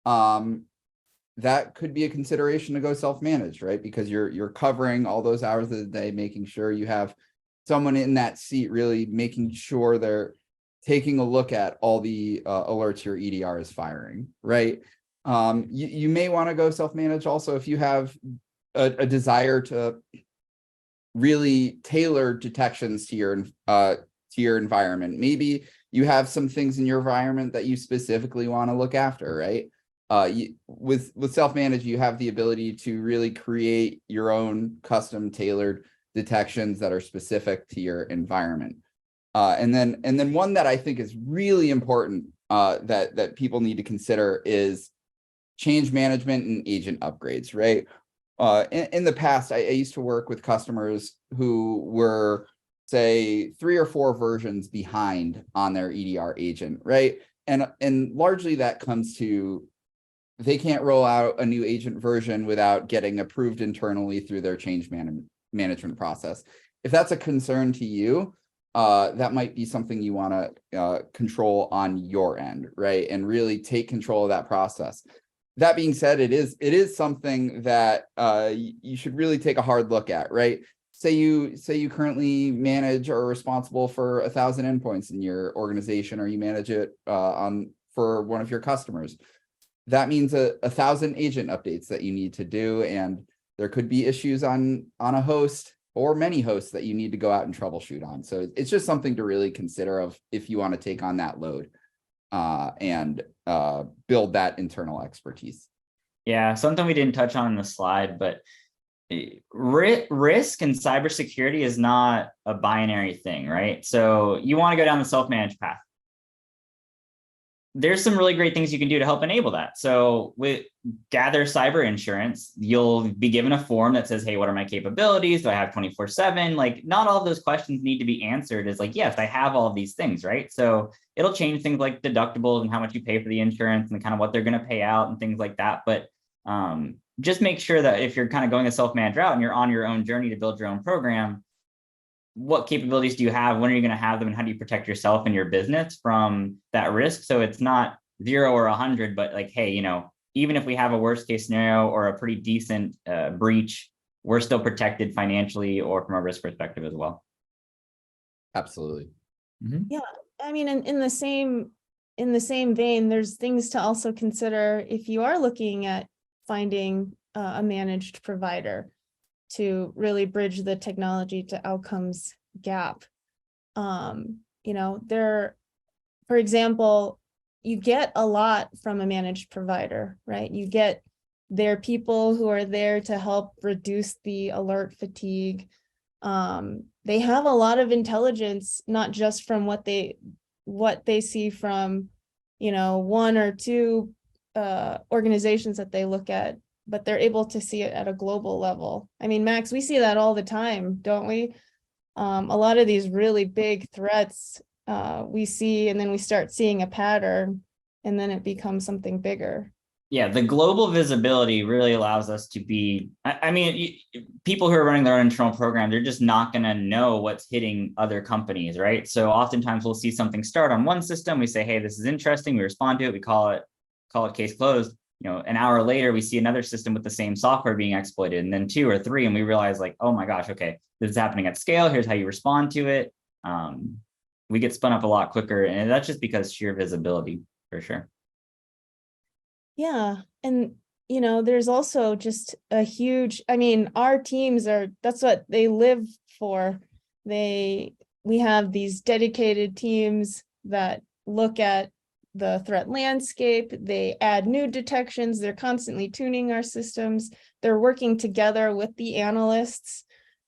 that could be a consideration to go self-managed, right? Because you're covering all those hours of the day, making sure you have someone in that seat, really making sure they're taking a look at all the alerts your EDR is firing, right? You may want to go self-managed also if you have a desire to really tailor detections to your environment. Maybe you have some things in your environment that you specifically want to look after, right? With self-managed, you have the ability to really create your own custom tailored detections that are specific to your environment. And then one that I think is really important that people need to consider is change management and agent upgrades, right? In the past, I used to work with customers who were, say, 3 or 4 versions behind on their EDR agent, right? And largely that comes to, they can't roll out a new agent version without getting approved internally through their change management process. If that's a concern to you, that might be something you want to control on your end, right? And really take control of that process. That being said, it is something that you should really take a hard look at, right? Say you currently manage or are responsible for 1,000 endpoints in your organization, or you manage it for one of your customers. that means a 1,000 agent updates that you need to do. And there could be issues on a host or many hosts that you need to go out and troubleshoot on. So it's just something to really consider of if you want to take on that load and build that internal expertise. Yeah, something we didn't touch on in the slide, but risk and cybersecurity is not a binary thing, right? So you want to go down the self-managed path. There's some really great things you can do to help enable that. So with Gather Cyber Insurance, you'll be given a form that says, hey, what are my capabilities? Do I have 24/7? Like, not all of those questions need to be answered as like, yes, I have all of these things, right? So it'll change things like deductibles and how much you pay for the insurance and kind of what they're going to pay out and things like that. But just make sure that if you're kind of going a self-managed route and you're on your own journey to build your own program, what capabilities do you have? When are you going to have them? And how do you protect yourself and your business from that risk? So it's not 0 or 100, but like, hey, even if we have a worst case scenario or a pretty decent breach, we're still protected financially or from a risk perspective as well. Absolutely. Mm-hmm. Yeah, I mean, in the same vein, there's things to also consider if you are looking at finding a managed provider to really bridge the technology to outcomes gap. For example, you get a lot from a managed provider, right? You get their people who are there to help reduce the alert fatigue. They have a lot of intelligence, not just from what they see from, 1 or 2 organizations that they look at, but they're able to see it at a global level. I mean, Max, we see that all the time, don't we? A lot of these really big threats we see, and then we start seeing a pattern, and then it becomes something bigger. Yeah, the global visibility really allows us to be, people who are running their own internal program, they're just not going to know what's hitting other companies, right? So oftentimes we'll see something start on one system. We say, hey, this is interesting. We respond to it. We call it case closed. An hour later, we see another system with the same software being exploited, and then 2 or 3, and we realize like, oh my gosh, okay, this is happening at scale. Here's how you respond to it. We get spun up a lot quicker, and that's just because sheer visibility, for sure. Yeah, and there's also just a huge, our teams that's what they live for. We have these dedicated teams that look at the threat landscape, they add new detections, they're constantly tuning our systems, they're working together with the analysts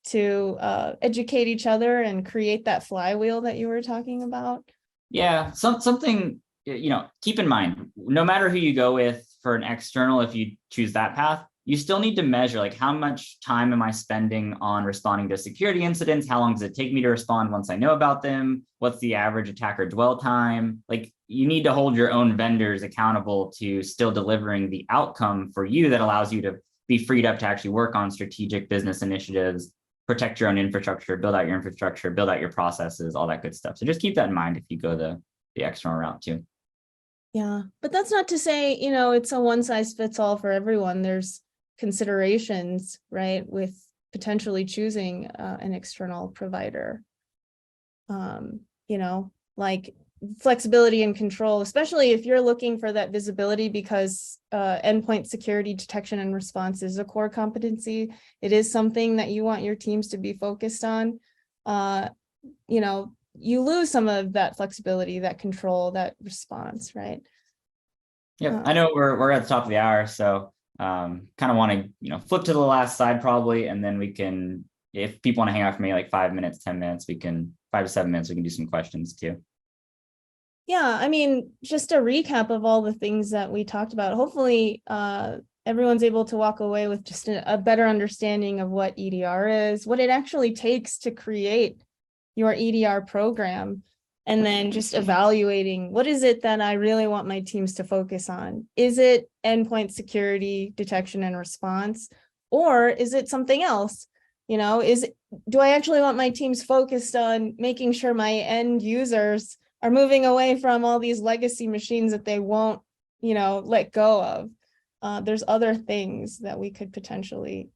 to educate each other and create that flywheel that you were talking about. Yeah, something, keep in mind, no matter who you go with for an external, if you choose that path, you still need to measure like how much time am I spending on responding to security incidents? How long does it take me to respond once I know about them? What's the average attacker dwell time? Like, you need to hold your own vendors accountable to still delivering the outcome for you that allows you to be freed up to actually work on strategic business initiatives, protect your own infrastructure, build out your processes, all that good stuff. So just keep that in mind if you go the external route too. Yeah, but that's not to say, it's a one size fits all for everyone. There's considerations, right, with potentially choosing an external provider. Like flexibility and control, especially if you're looking for that visibility, because endpoint security detection and response is a core competency. It is something that you want your teams to be focused on. You lose some of that flexibility, that control, that response, right? Yeah, I know we're at the top of the hour, so kind of want to flip to the last slide probably, and then we can, if people want to hang out for maybe like 5 minutes, 10 minutes, 5 to 7 minutes, we can do some questions too. Yeah, just a recap of all the things that we talked about. Hopefully everyone's able to walk away with just a better understanding of what EDR is, what it actually takes to create your EDR program, and then just evaluating what is it that I really want my teams to focus on. Is it endpoint security detection and response, or is it something else? Do I actually want my teams focused on making sure my end users are moving away from all these legacy machines that they won't, let go of? There's other things that we could potentially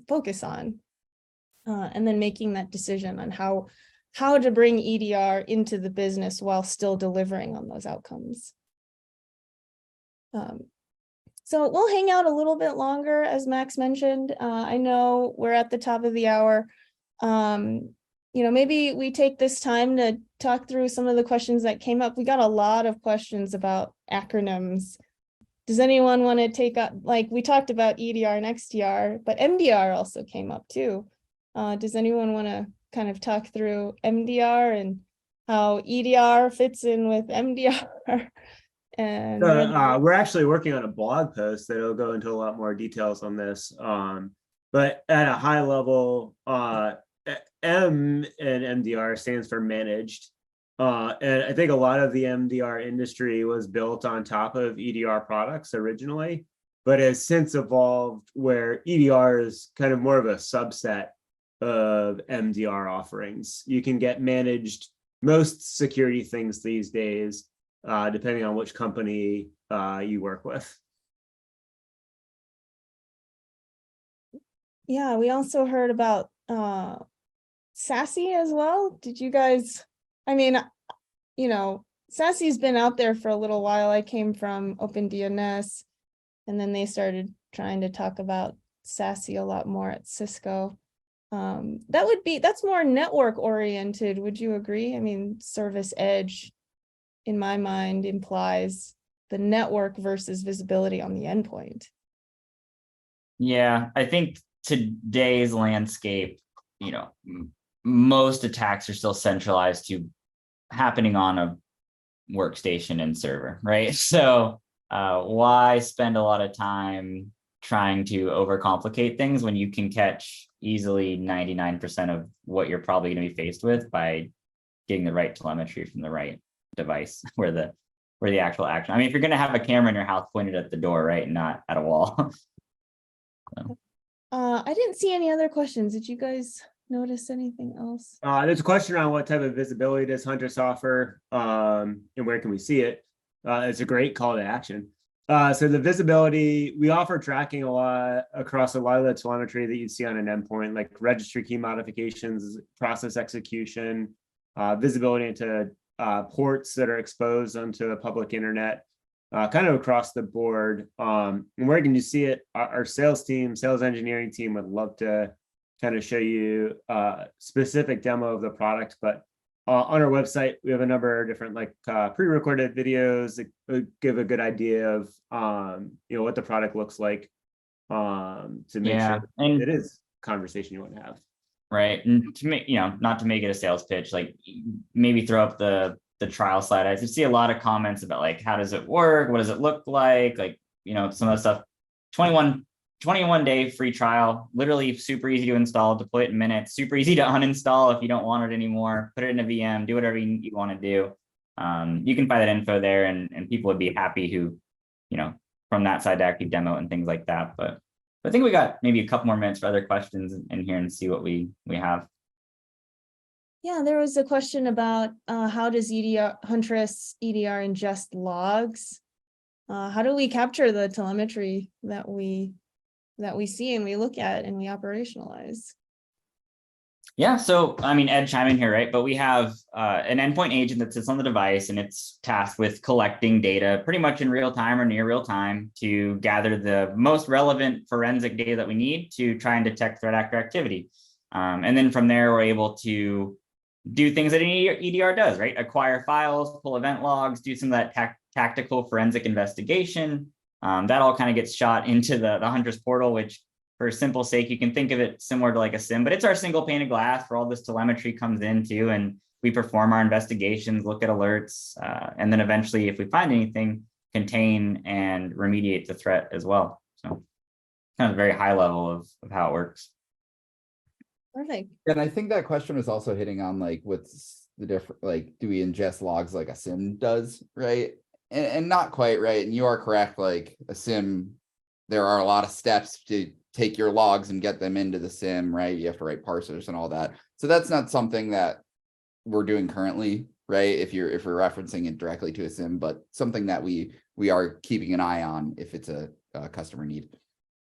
focus on, and then making that decision on how to bring EDR into the business while still delivering on those outcomes. So we'll hang out a little bit longer, as Max mentioned. I know we're at the top of the hour. Maybe we take this time to talk through some of the questions that came up. We got a lot of questions about acronyms. Does anyone want to take up, like we talked about EDR and XDR, but MDR also came up too. Does anyone want to kind of talk through MDR and how EDR fits in with MDR? And we're actually working on a blog post that'll go into a lot more details on this. But at a high level, M and MDR stands for managed. And I think a lot of the MDR industry was built on top of EDR products originally, but has since evolved where EDR is kind of more of a subset of MDR offerings. You can get managed most security things these days, depending on which company you work with. Yeah, we also heard about SASE as well. Did you guys, SASE's been out there for a little while. I came from OpenDNS, and then they started trying to talk about SASE a lot more at Cisco. That's more network oriented. Would you agree? I mean, service edge, in my mind, implies the network versus visibility on the endpoint. Yeah, I think today's landscape, most attacks are still centralized to happening on a workstation and server, right? So why spend a lot of time trying to overcomplicate things when you can catch easily 99% of what you're probably going to be faced with by getting the right telemetry from the right device where the actual action. I mean, if you're going to have a camera in your house pointed at the door, right, not at a wall. So. I didn't see any other questions. Did you guys notice anything else? There's a question on what type of visibility does Huntress offer, and where can we see it? It's a great call to action. So the visibility, we offer tracking a lot across a lot of the telemetry that you'd see on an endpoint, like registry key modifications, process execution, visibility into ports that are exposed onto the public internet, kind of across the board. And where can you see it? Our sales engineering team would love to kind of show you a specific demo of the product, but on our website, we have a number of different pre-recorded videos that give a good idea of what the product looks like, to make sure and it is a conversation you want to have. Right. And to make, not to make it a sales pitch, like maybe throw up the trial slide. I see a lot of comments about like, how does it work? What does it look like? Like, some of the stuff, 21-day free trial, literally super easy to install, deploy it in minutes, super easy to uninstall if you don't want it anymore, put it in a VM, do whatever you want to do. You can find that info there, and people would be happy who, from that side to actually demo it and things like that. But I think we got maybe a couple more minutes for other questions in here and see what we have. Yeah, there was a question about how does Huntress EDR ingest logs? How do we capture the telemetry that we see and we look at and we operationalize? Yeah, so I mean, Ed, chime in here, right? But we have an endpoint agent that sits on the device, and it's tasked with collecting data pretty much in real time or near real time to gather the most relevant forensic data that we need to try and detect threat actor activity. And then from there, we're able to do things that an EDR does, right? Acquire files, pull event logs, do some of that tactical forensic investigation. That all kind of gets shot into the Huntress portal, which for simple sake, you can think of it similar to like a SIM, but it's our single pane of glass where all this telemetry comes into, and we perform our investigations, look at alerts, and then eventually, if we find anything, contain and remediate the threat as well. So kind of a very high level of how it works. Perfect. And I think that question was also hitting on like, what's the different, like, do we ingest logs like a SIM does, right? And not quite, right? And you are correct, like a SIM, there are a lot of steps to take your logs and get them into the SIM, right? You have to write parsers and all that. So that's not something that we're doing currently, right? If we're referencing it directly to a SIM, but something that we are keeping an eye on if it's a customer need.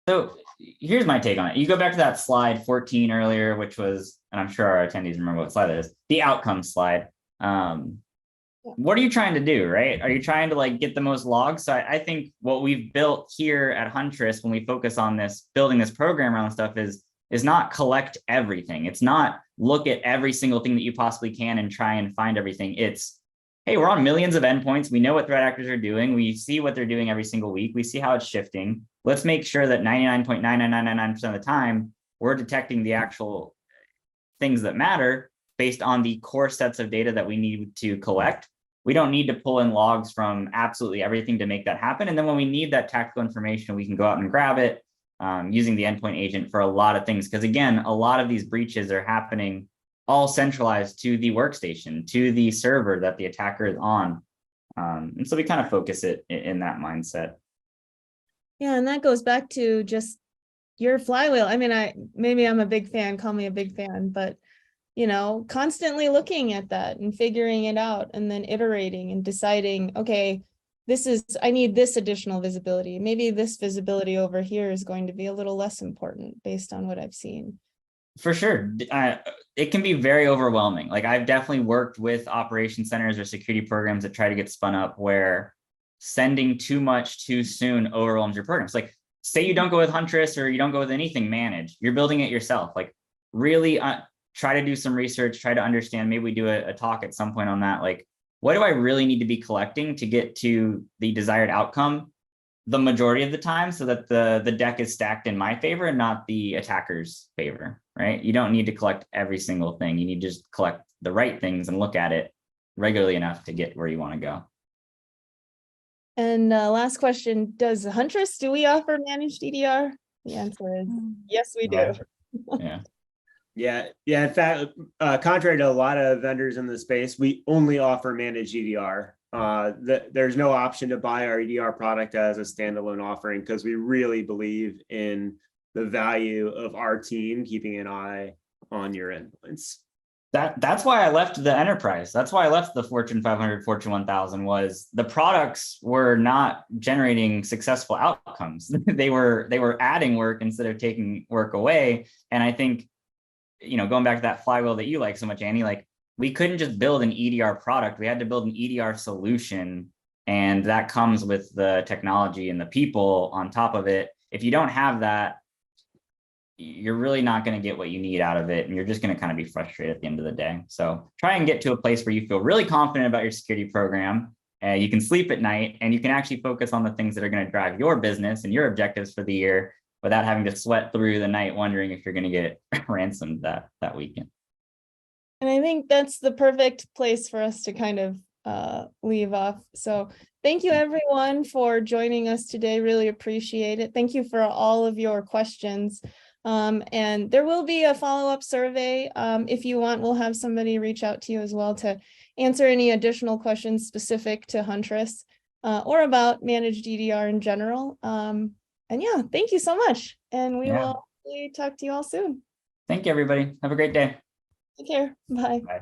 So here's my take on it. You go back to that slide 14 earlier, which was, and I'm sure our attendees remember what slide that is, the outcome slide. Yeah. what are you trying to do, right? Are you trying to like get the most logs? So I think what we've built here at Huntress, when we focus on this, building this program around stuff is not collect everything. It's not look at every single thing that you possibly can and try and find everything. It's, hey, we're on millions of endpoints. We know what threat actors are doing. We see what they're doing every single week. We see how it's shifting. Let's make sure that 99.99999% of the time, we're detecting the actual things that matter based on the core sets of data that we need to collect. We don't need to pull in logs from absolutely everything to make that happen. And then when we need that tactical information, we can go out and grab it using the endpoint agent for a lot of things. Because again, a lot of these breaches are happening all centralized to the workstation, to the server that the attacker is on. And so we kind of focus it in that mindset. Yeah, and that goes back to just your flywheel. I mean, maybe I'm a big fan, call me a big fan, but constantly looking at that and figuring it out and then iterating and deciding, okay, I need this additional visibility. Maybe this visibility over here is going to be a little less important based on what I've seen. For sure. It can be very overwhelming. Like I've definitely worked with operation centers or security programs that try to get spun up where sending too much too soon overwhelms your programs. Like say you don't go with Huntress or you don't go with anything managed, you're building it yourself. Like really try to do some research, try to understand, maybe we do a talk at some point on that. Like, what do I really need to be collecting to get to the desired outcome the majority of the time so that the deck is stacked in my favor and not the attacker's favor, right? You don't need to collect every single thing. You need to just collect the right things and look at it regularly enough to get where you want to go. And last question, do we offer managed EDR? The answer is yes, we do. Yeah. Yeah. In fact, contrary to a lot of vendors in the space, we only offer managed EDR. There's no option to buy our EDR product as a standalone offering because we really believe in the value of our team keeping an eye on your endpoints. That's why I left the enterprise. That's why I left the Fortune 500, Fortune 1000 was the products were not generating successful outcomes. They were adding work instead of taking work away. And I think, going back to that flywheel that you like so much, Annie, like we couldn't just build an EDR product. We had to build an EDR solution. And that comes with the technology and the people on top of it. If you don't have that, you're really not going to get what you need out of it. And you're just going to kind of be frustrated at the end of the day. So try and get to a place where you feel really confident about your security program. You can sleep at night and you can actually focus on the things that are going to drive your business and your objectives for the year without having to sweat through the night wondering if you're going to get ransomed that weekend. And I think that's the perfect place for us to kind of leave off. So thank you everyone for joining us today. Really appreciate it. Thank you for all of your questions. And there will be a follow-up survey. If you want, we'll have somebody reach out to you as well to answer any additional questions specific to Huntress or about managed EDR in general. And yeah, thank you so much. And we will talk to you all soon. Thank you, everybody. Have a great day. Take care. Bye. Bye.